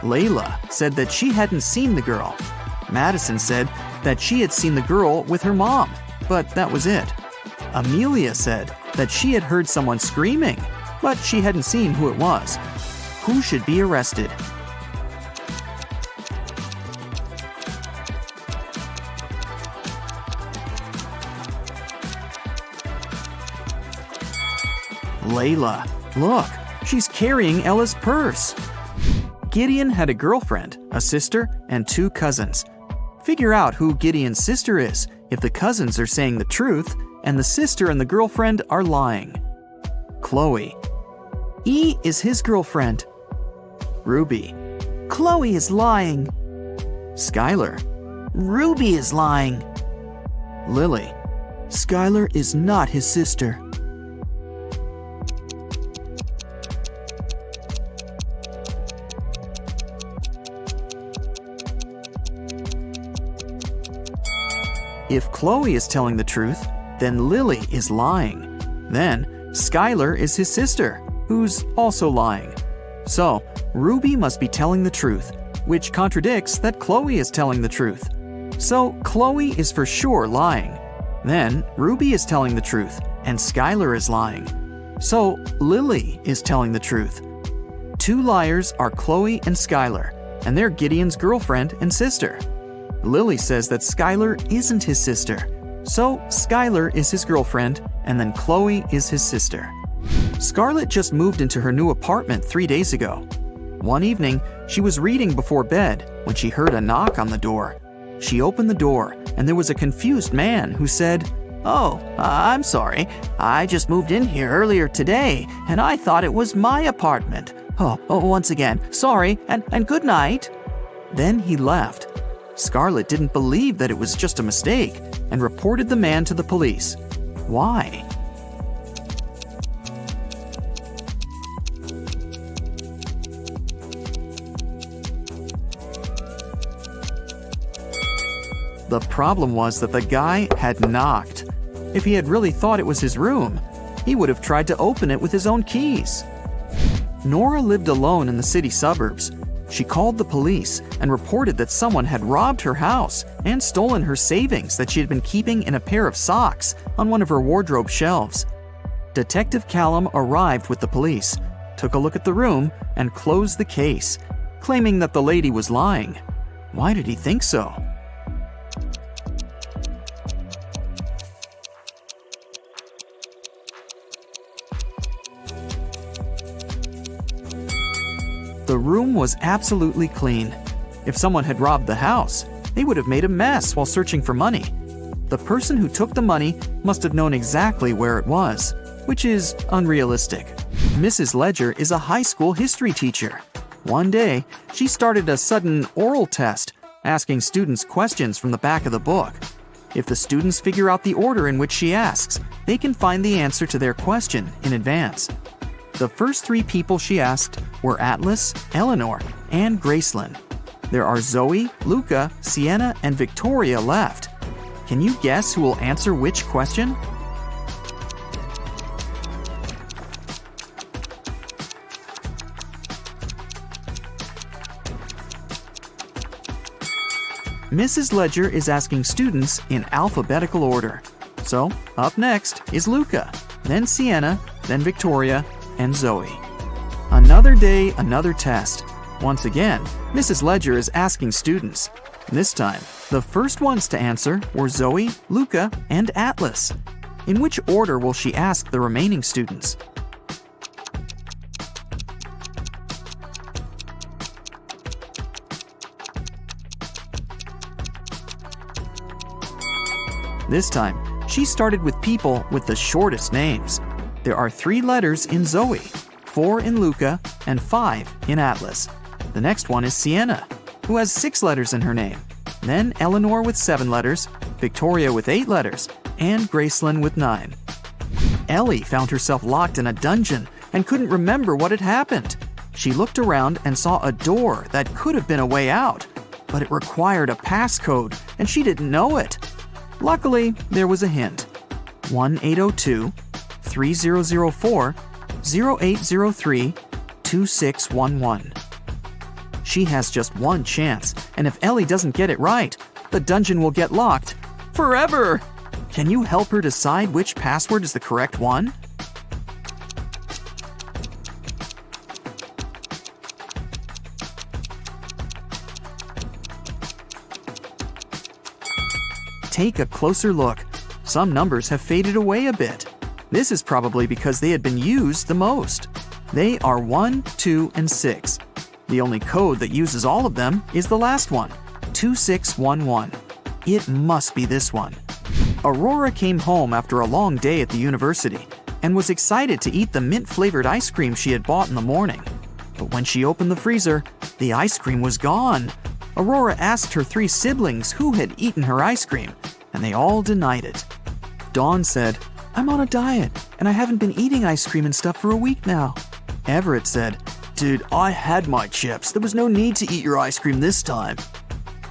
Layla said that she hadn't seen the girl. Madison said that she had seen the girl with her mom, but that was it. Amelia said that she had heard someone screaming, but she hadn't seen who it was. Who should be arrested? Layla. Look, she's carrying Ella's purse. Gideon had a girlfriend, a sister, and 2 cousins. Figure out who Gideon's sister is if the cousins are saying the truth and the sister and the girlfriend are lying. Chloe. E is his girlfriend. Ruby. Chloe is lying. Skylar. Ruby is lying. Lily. Skylar is not his sister. If Chloe is telling the truth, then Lily is lying. Then Skylar is his sister, who's also lying. So Ruby must be telling the truth, which contradicts that Chloe is telling the truth. So Chloe is for sure lying. Then Ruby is telling the truth, and Skylar is lying. So Lily is telling the truth. 2 liars are Chloe and Skylar, and they're Gideon's girlfriend and sister. Lily says that Skylar isn't his sister. So Skylar is his girlfriend, and then Chloe is his sister. Scarlett just moved into her new apartment 3 days ago. One evening, she was reading before bed when she heard a knock on the door. She opened the door, and there was a confused man who said, "Oh, I'm sorry. I just moved in here earlier today, and I thought it was my apartment. Once again, sorry, and good night." Then he left. Scarlett didn't believe that it was just a mistake and reported the man to the police. Why? The problem was that the guy had knocked. If he had really thought it was his room, he would have tried to open it with his own keys. Nora lived alone in the city suburbs. She called the police and reported that someone had robbed her house and stolen her savings that she had been keeping in a pair of socks on one of her wardrobe shelves. Detective Callum arrived with the police, took a look at the room, and closed the case, claiming that the lady was lying. Why did he think so? The room was absolutely clean. If someone had robbed the house, they would have made a mess while searching for money. The person who took the money must have known exactly where it was, which is unrealistic. Mrs. Ledger is a high school history teacher. One day, she started a sudden oral test, asking students questions from the back of the book. If the students figure out the order in which she asks, they can find the answer to their question in advance. The first 3 people she asked were Atlas, Eleanor, and Gracelyn. There are Zoe, Luca, Sienna, and Victoria left. Can you guess who will answer which question? Mrs. Ledger is asking students in alphabetical order. So, up next is Luca, then Sienna, then Victoria, and Zoe. Another day, another test. Once again, Mrs. Ledger is asking students. This time, the first ones to answer were Zoe, Luca, and Atlas. In which order will she ask the remaining students? This time, she started with people with the shortest names. There are 3 letters in Zoe, 4 in Luca, and 5 in Atlas. The next one is Sienna, who has 6 letters in her name. Then Eleanor with 7 letters, Victoria with 8 letters, and Gracelyn with 9. Ellie found herself locked in a dungeon and couldn't remember what had happened. She looked around and saw a door that could have been a way out, but it required a passcode and she didn't know it. Luckily, there was a hint. 1-802-3004-0803-2611. She has just one chance, and if Ellie doesn't get it right, the dungeon will get locked forever. Can you help her decide which password is the correct one? Take a closer look. Some numbers have faded away a bit. This is probably because they had been used the most. They are 1, 2, and 6. The only code that uses all of them is the last one, 2611. It must be this one. Aurora came home after a long day at the university and was excited to eat the mint-flavored ice cream she had bought in the morning. But when she opened the freezer, the ice cream was gone. Aurora asked her 3 siblings who had eaten her ice cream, and they all denied it. Dawn said, "I'm on a diet, and I haven't been eating ice cream and stuff for a week now." Everett said, "Dude, I had my chips. There was no need to eat your ice cream this time."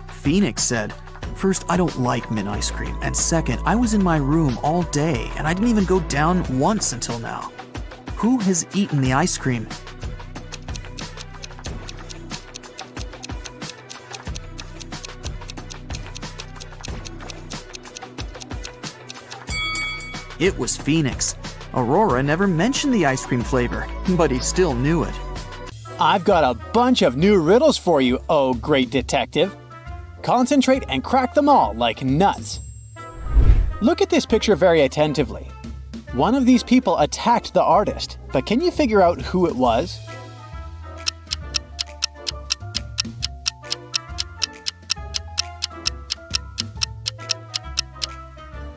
Phoenix said, "First, I don't like mint ice cream, and second, I was in my room all day, and I didn't even go down once until now. Who has eaten the ice cream?" It was Phoenix. Aurora never mentioned the ice cream flavor, but he still knew it. I've got a bunch of new riddles for you, oh great detective. Concentrate and crack them all like nuts. Look at this picture very attentively. One of these people attacked the artist, but can you figure out who it was?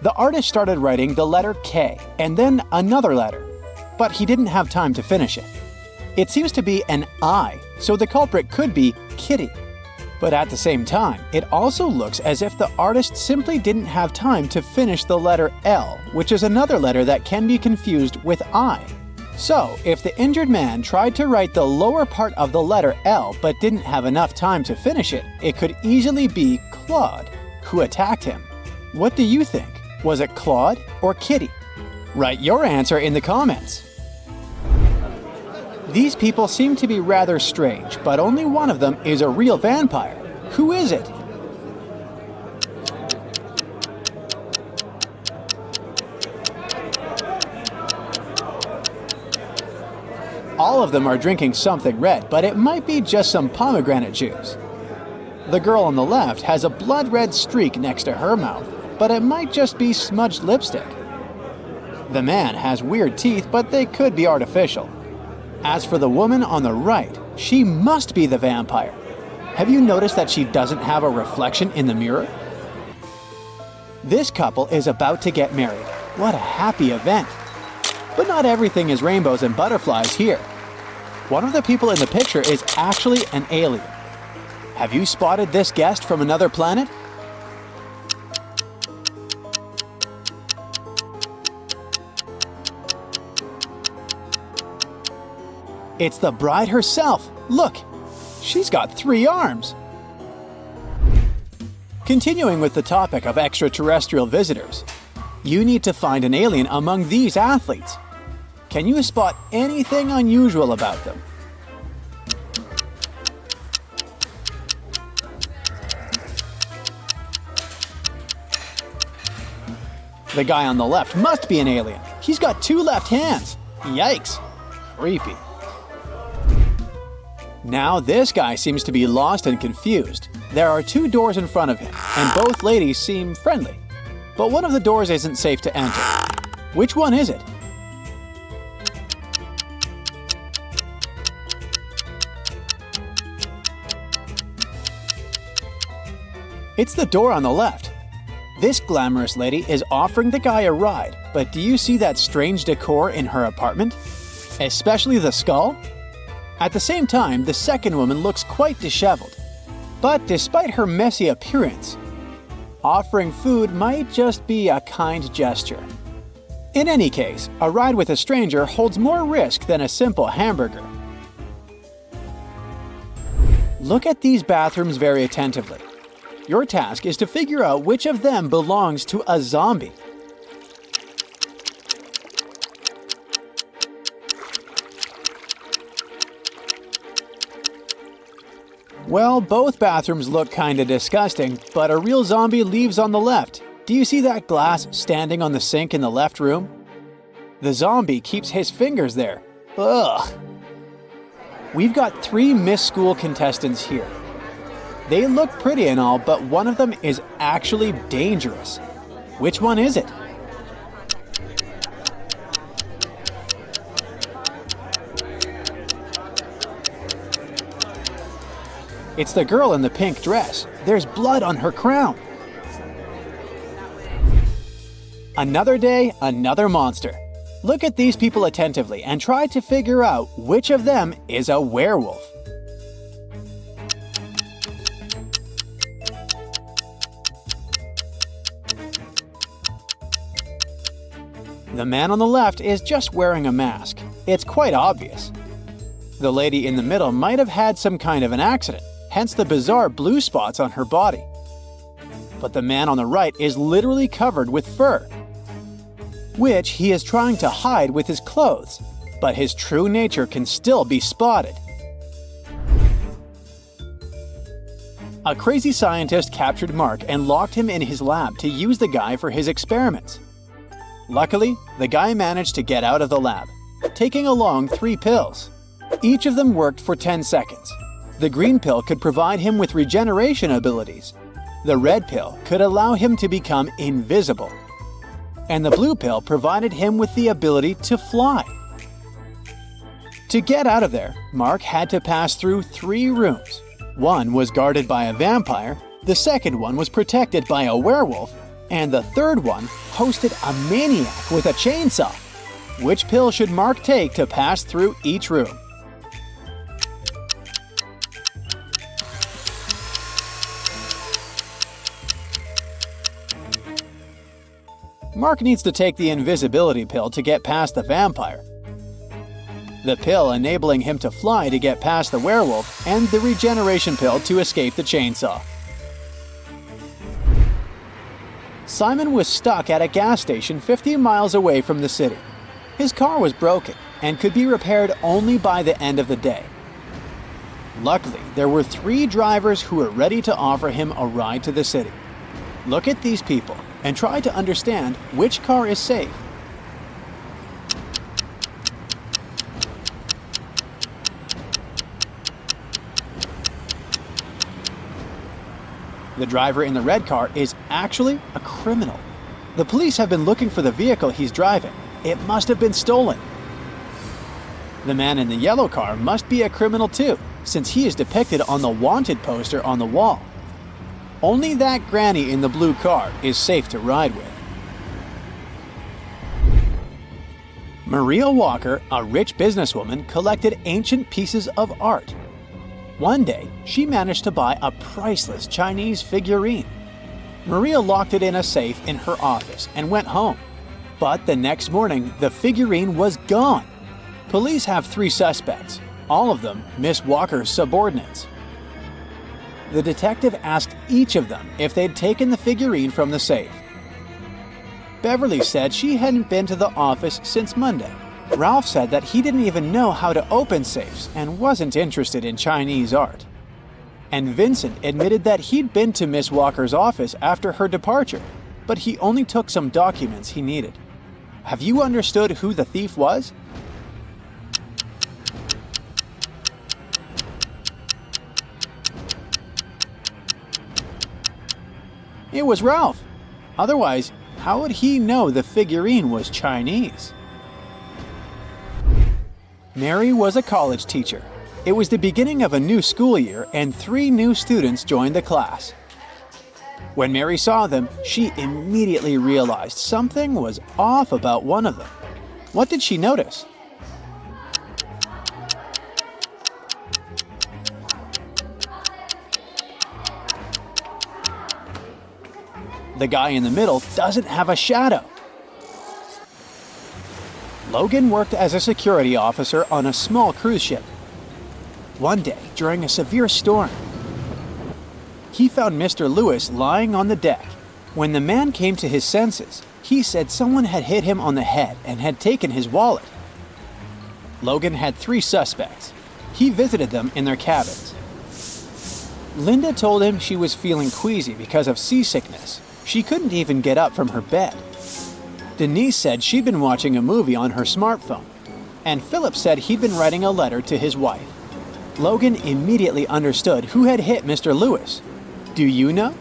The artist started writing the letter K and then another letter, but he didn't have time to finish it. It seems to be an I, so the culprit could be Kitty. But at the same time, it also looks as if the artist simply didn't have time to finish the letter L, which is another letter that can be confused with I. So, if the injured man tried to write the lower part of the letter L but didn't have enough time to finish it, it could easily be Claude, who attacked him. What do you think? Was it Claude or Kitty? Write your answer in the comments. These people seem to be rather strange, but only one of them is a real vampire. Who is it? All of them are drinking something red, but it might be just some pomegranate juice. The girl on the left has a blood red streak next to her mouth, but it might just be smudged lipstick. The man has weird teeth, but they could be artificial. As for the woman on the right, she must be the vampire. Have you noticed that she doesn't have a reflection in the mirror? This couple is about to get married. What a happy event. But not everything is rainbows and butterflies here. One of the people in the picture is actually an alien. Have you spotted this guest from another planet? It's the bride herself. Look, she's got 3 arms. Continuing with the topic of extraterrestrial visitors, you need to find an alien among these athletes. Can you spot anything unusual about them? The guy on the left must be an alien. He's got 2 left hands. Yikes. Creepy. Now this guy seems to be lost and confused. There are 2 doors in front of him, and both ladies seem friendly. But one of the doors isn't safe to enter. Which one is it? It's the door on the left. This glamorous lady is offering the guy a ride, but do you see that strange decor in her apartment? Especially the skull? At the same time, the second woman looks quite disheveled. But despite her messy appearance, offering food might just be a kind gesture. In any case, a ride with a stranger holds more risk than a simple hamburger. Look at these bathrooms very attentively. Your task is to figure out which of them belongs to a zombie. Well, both bathrooms look kinda disgusting, but a real zombie leaves on the left. Do you see that glass standing on the sink in the left room? The zombie keeps his fingers there. Ugh. We've got 3 Miss School contestants here. They look pretty and all, but one of them is actually dangerous. Which one is it? It's the girl in the pink dress. There's blood on her crown. Another day, another monster. Look at these people attentively and try to figure out which of them is a werewolf. The man on the left is just wearing a mask. It's quite obvious. The lady in the middle might have had some kind of an accident, hence the bizarre blue spots on her body. But the man on the right is literally covered with fur, which he is trying to hide with his clothes, but his true nature can still be spotted. A crazy scientist captured Mark and locked him in his lab to use the guy for his experiments. Luckily, the guy managed to get out of the lab, taking along 3 pills. Each of them worked for 10 seconds. The green pill could provide him with regeneration abilities. The red pill could allow him to become invisible. And the blue pill provided him with the ability to fly. To get out of there, Mark had to pass through 3 rooms. One was guarded by a vampire, the second one was protected by a werewolf, and the third one hosted a maniac with a chainsaw. Which pill should Mark take to pass through each room? Mark needs to take the invisibility pill to get past the vampire, the pill enabling him to fly to get past the werewolf, and the regeneration pill to escape the chainsaw. Simon was stuck at a gas station 50 miles away from the city. His car was broken and could be repaired only by the end of the day. Luckily, there were 3 drivers who were ready to offer him a ride to the city. Look at these people and try to understand which car is safe. The driver in the red car is actually a criminal. The police have been looking for the vehicle he's driving. It must have been stolen. The man in the yellow car must be a criminal too, since he is depicted on the wanted poster on the wall. Only that granny in the blue car is safe to ride with. Maria Walker, a rich businesswoman, collected ancient pieces of art. One day, she managed to buy a priceless Chinese figurine. Maria locked it in a safe in her office and went home. But the next morning, the figurine was gone. Police have 3 suspects, all of them Miss Walker's subordinates. The detective asked each of them if they'd taken the figurine from the safe. Beverly said she hadn't been to the office since Monday. Ralph said that he didn't even know how to open safes and wasn't interested in Chinese art. And Vincent admitted that he'd been to Miss Walker's office after her departure. but he only took some documents he needed. Have you understood who the thief was? It was Ralph. Otherwise, how would he know the figurine was Chinese? Mary was a college teacher. It was the beginning of a new school year and 3 new students joined the class. When Mary saw them, she immediately realized something was off about one of them. What did she notice? The guy in the middle doesn't have a shadow. Logan worked as a security officer on a small cruise ship. One day, during a severe storm, he found Mr. Lewis lying on the deck. When the man came to his senses, he said someone had hit him on the head and had taken his wallet. Logan had 3 suspects. He visited them in their cabins. Linda told him she was feeling queasy because of seasickness. She couldn't even get up from her bed. Denise said she'd been watching a movie on her smartphone. And Philip said he'd been writing a letter to his wife. Logan immediately understood who had hit Mr. Lewis. Do you know?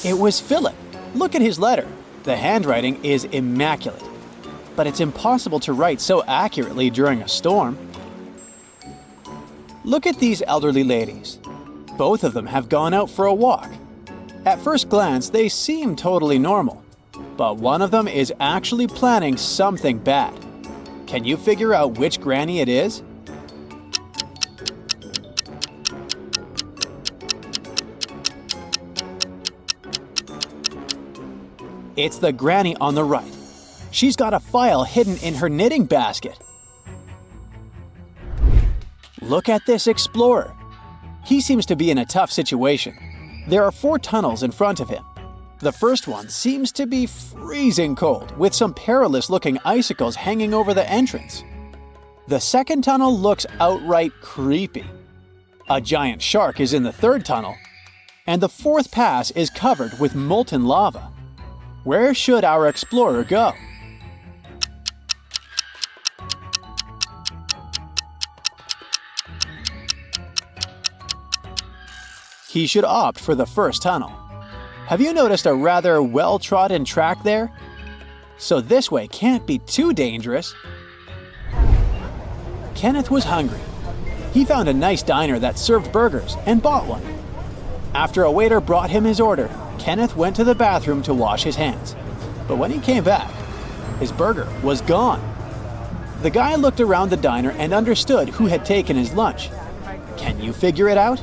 It was Philip. Look at his letter. The handwriting is immaculate. But it's impossible to write so accurately during a storm. Look at these elderly ladies. Both of them have gone out for a walk. At first glance, they seem totally normal, but one of them is actually planning something bad. Can you figure out which granny it is? It's the granny on the right. She's got a file hidden in her knitting basket. Look at this explorer. He seems to be in a tough situation. There are 4 tunnels in front of him. The first one seems to be freezing cold, with some perilous-looking icicles hanging over the entrance. The second tunnel looks outright creepy. A giant shark is in the 3rd tunnel, and the 4th pass is covered with molten lava. Where should our explorer go? He should opt for the first tunnel. Have you noticed a rather well-trodden track there? So this way can't be too dangerous. Kenneth was hungry. He found a nice diner that served burgers and bought one. After a waiter brought him his order, Kenneth went to the bathroom to wash his hands. But when he came back, his burger was gone. The guy looked around the diner and understood who had taken his lunch. Can you figure it out?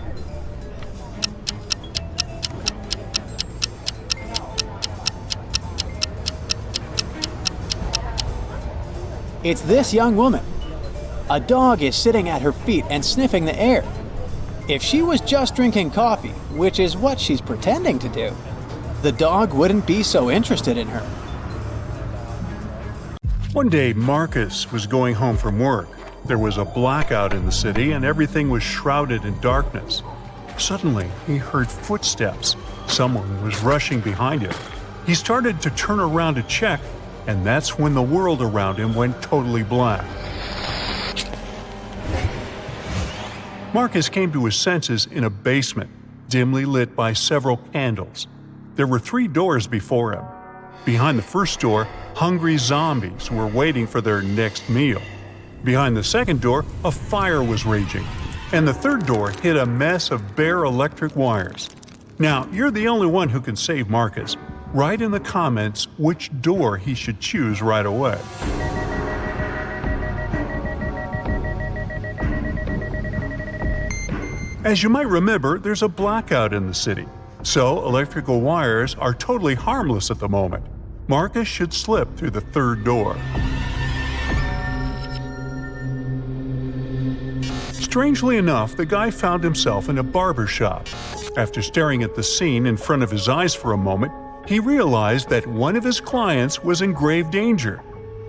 It's this young woman. A dog is sitting at her feet and sniffing the air. If she was just drinking coffee, which is what she's pretending to do, the dog wouldn't be so interested in her. One day, Marcus was going home from work. There was a blackout in the city and everything was shrouded in darkness. Suddenly, he heard footsteps. Someone was rushing behind him. He started to turn around to check, and that's when the world around him went totally black. Marcus came to his senses in a basement, dimly lit by several candles. There were 3 doors before him. Behind the first door, hungry zombies were waiting for their next meal. Behind the second door, a fire was raging. And the third door hid a mess of bare electric wires. Now, you're the only one who can save Marcus. Write in the comments which door he should choose right away. As you might remember, there's a blackout in the city, so electrical wires are totally harmless at the moment. Marcus should slip through the third door. Strangely enough, the guy found himself in a barber shop. After staring at the scene in front of his eyes for a moment, he realized that one of his clients was in grave danger.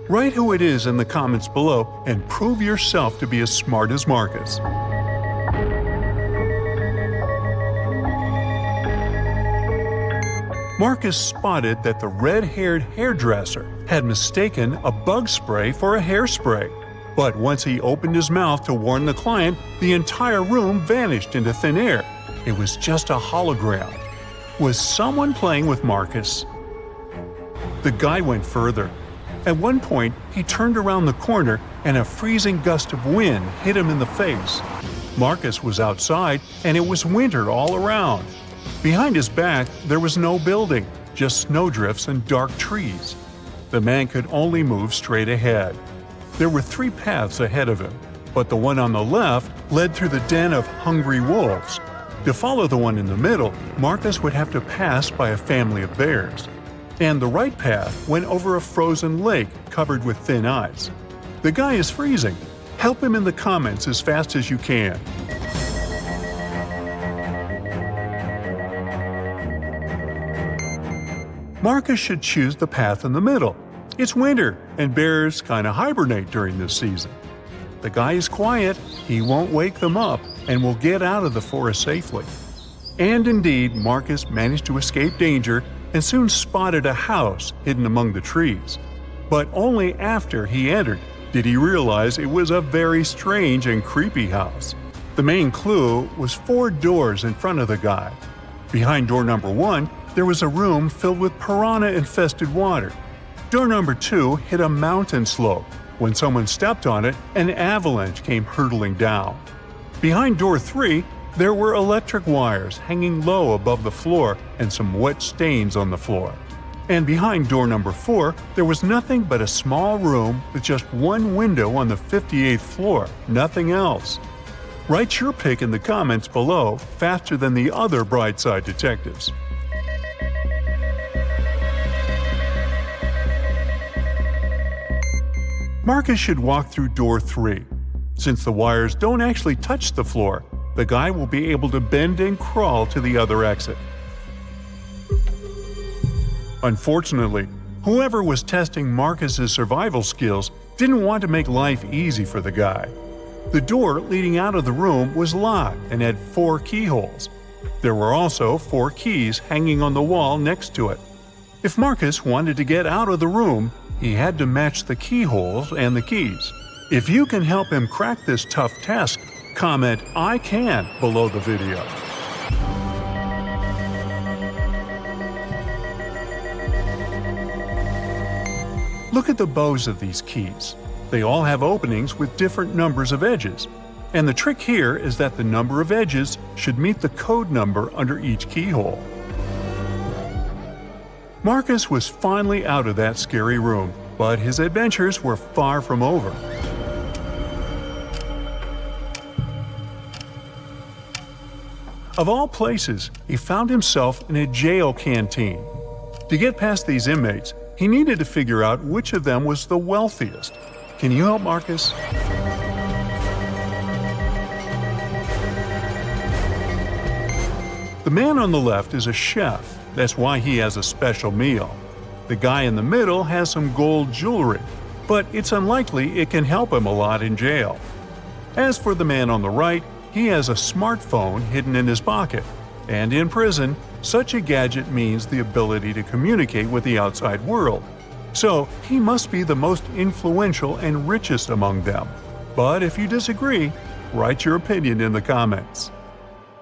Write who it is in the comments below and prove yourself to be as smart as Marcus. Marcus spotted that the red-haired hairdresser had mistaken a bug spray for a hairspray. But once he opened his mouth to warn the client, the entire room vanished into thin air. It was just a hologram. Was someone playing with Marcus? The guy went further. At one point, he turned around the corner and a freezing gust of wind hit him in the face. Marcus was outside and it was winter all around. Behind his back, there was no building, just snowdrifts and dark trees. The man could only move straight ahead. There were 3 paths ahead of him, but the one on the left led through the den of hungry wolves. To follow the one in the middle, Marcus would have to pass by a family of bears. And the right path went over a frozen lake covered with thin ice. The guy is freezing. Help him in the comments as fast as you can. Marcus should choose the path in the middle. It's winter, and bears kinda hibernate during this season. The guy is quiet, he won't wake them up, and will get out of the forest safely. And indeed, Marcus managed to escape danger and soon spotted a house hidden among the trees. But only after he entered did he realize it was a very strange and creepy house. The main clue was 4 doors in front of the guy. Behind door number 1, there was a room filled with piranha-infested water. Door number 2 hit a mountain slope. When someone stepped on it, an avalanche came hurtling down. Behind door 3, there were electric wires hanging low above the floor and some wet stains on the floor. And behind door number 4, there was nothing but a small room with just one window on the 58th floor, nothing else. Write your pick in the comments below faster than the other Brightside detectives. Marcus should walk through door 3. Since the wires don't actually touch the floor, the guy will be able to bend and crawl to the other exit. Unfortunately, whoever was testing Marcus's survival skills didn't want to make life easy for the guy. The door leading out of the room was locked and had 4 keyholes. There were also 4 keys hanging on the wall next to it. If Marcus wanted to get out of the room, he had to match the keyholes and the keys. If you can help him crack this tough task, comment "I can" below the video. Look at the bows of these keys. They all have openings with different numbers of edges. And the trick here is that the number of edges should meet the code number under each keyhole. Marcus was finally out of that scary room, but his adventures were far from over. Of all places, he found himself in a jail canteen. To get past these inmates, he needed to figure out which of them was the wealthiest. Can you help Marcus? The man on the left is a chef. That's why he has a special meal. The guy in the middle has some gold jewelry, but it's unlikely it can help him a lot in jail. As for the man on the right, he has a smartphone hidden in his pocket. And in prison, such a gadget means the ability to communicate with the outside world. So he must be the most influential and richest among them. But if you disagree, write your opinion in the comments.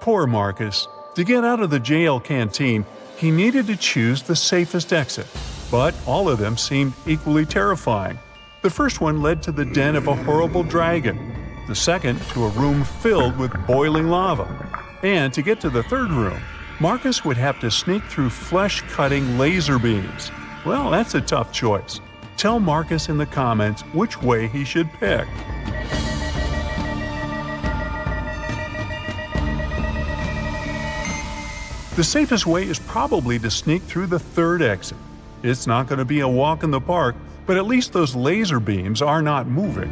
Poor Marcus. To get out of the jail canteen, he needed to choose the safest exit. But all of them seemed equally terrifying. The first one led to the den of a horrible dragon. The second to a room filled with boiling lava. And to get to the third room, Marcus would have to sneak through flesh-cutting laser beams. Well, that's a tough choice. Tell Marcus in the comments which way he should pick. The safest way is probably to sneak through the third exit. It's not going to be a walk in the park, but at least those laser beams are not moving.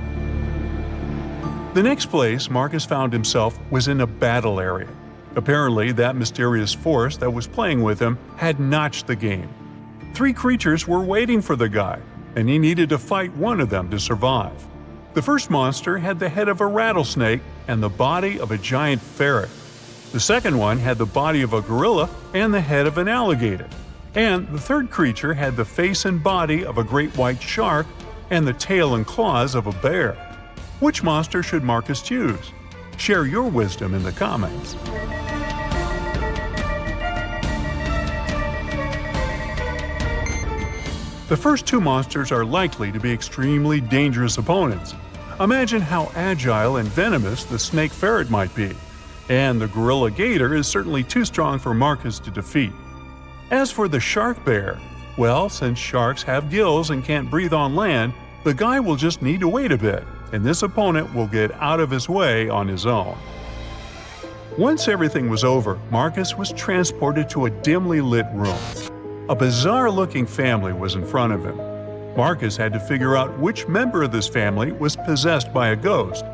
The next place Marcus found himself was in a battle area. Apparently, that mysterious force that was playing with him had notched the game. 3 creatures were waiting for the guy. and he needed to fight one of them to survive. The first monster had the head of a rattlesnake and the body of a giant ferret. The second one had the body of a gorilla and the head of an alligator. And the third creature had the face and body of a great white shark and the tail and claws of a bear. Which monster should Marcus choose? Share your wisdom in the comments. The first two monsters are likely to be extremely dangerous opponents. Imagine how agile and venomous the snake ferret might be. And the gorilla gator is certainly too strong for Marcus to defeat. As for the shark bear, well, since sharks have gills and can't breathe on land, the guy will just need to wait a bit, and this opponent will get out of his way on his own. Once everything was over, Marcus was transported to a dimly lit room. A bizarre-looking family was in front of him. Marcus had to figure out which member of this family was possessed by a ghost.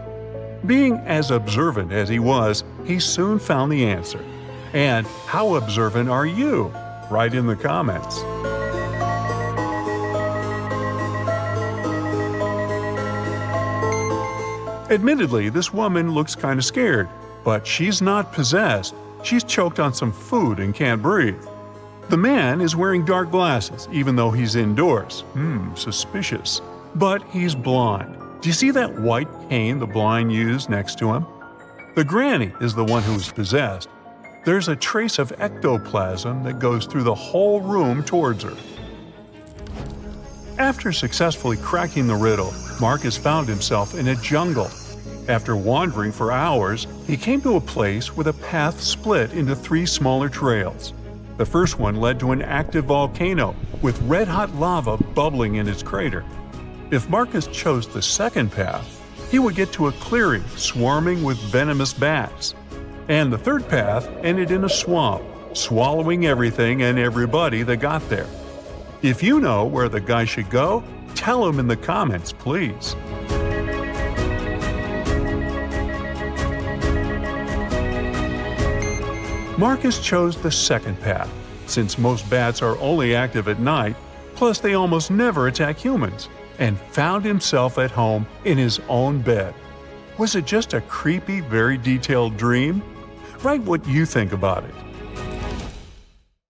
Being as observant as he was, he soon found the answer. And how observant are you? Write in the comments. Admittedly, this woman looks kind of scared, but she's not possessed. She's choked on some food and can't breathe. The man is wearing dark glasses, even though he's indoors. Suspicious. But he's blind. Do you see that white cane the blind use next to him? The granny is the one who is possessed. There's a trace of ectoplasm that goes through the whole room towards her. After successfully cracking the riddle, Marcus found himself in a jungle. After wandering for hours, he came to a place where the path split into 3 smaller trails. The first one led to an active volcano with red-hot lava bubbling in its crater. If Marcus chose the second path, he would get to a clearing swarming with venomous bats. And the third path ended in a swamp, swallowing everything and everybody that got there. If you know where the guy should go, tell him in the comments, please. Marcus chose the second path, since most bats are only active at night, plus they almost never attack humans, and found himself at home in his own bed. Was it just a creepy, very detailed dream? Write what you think about it.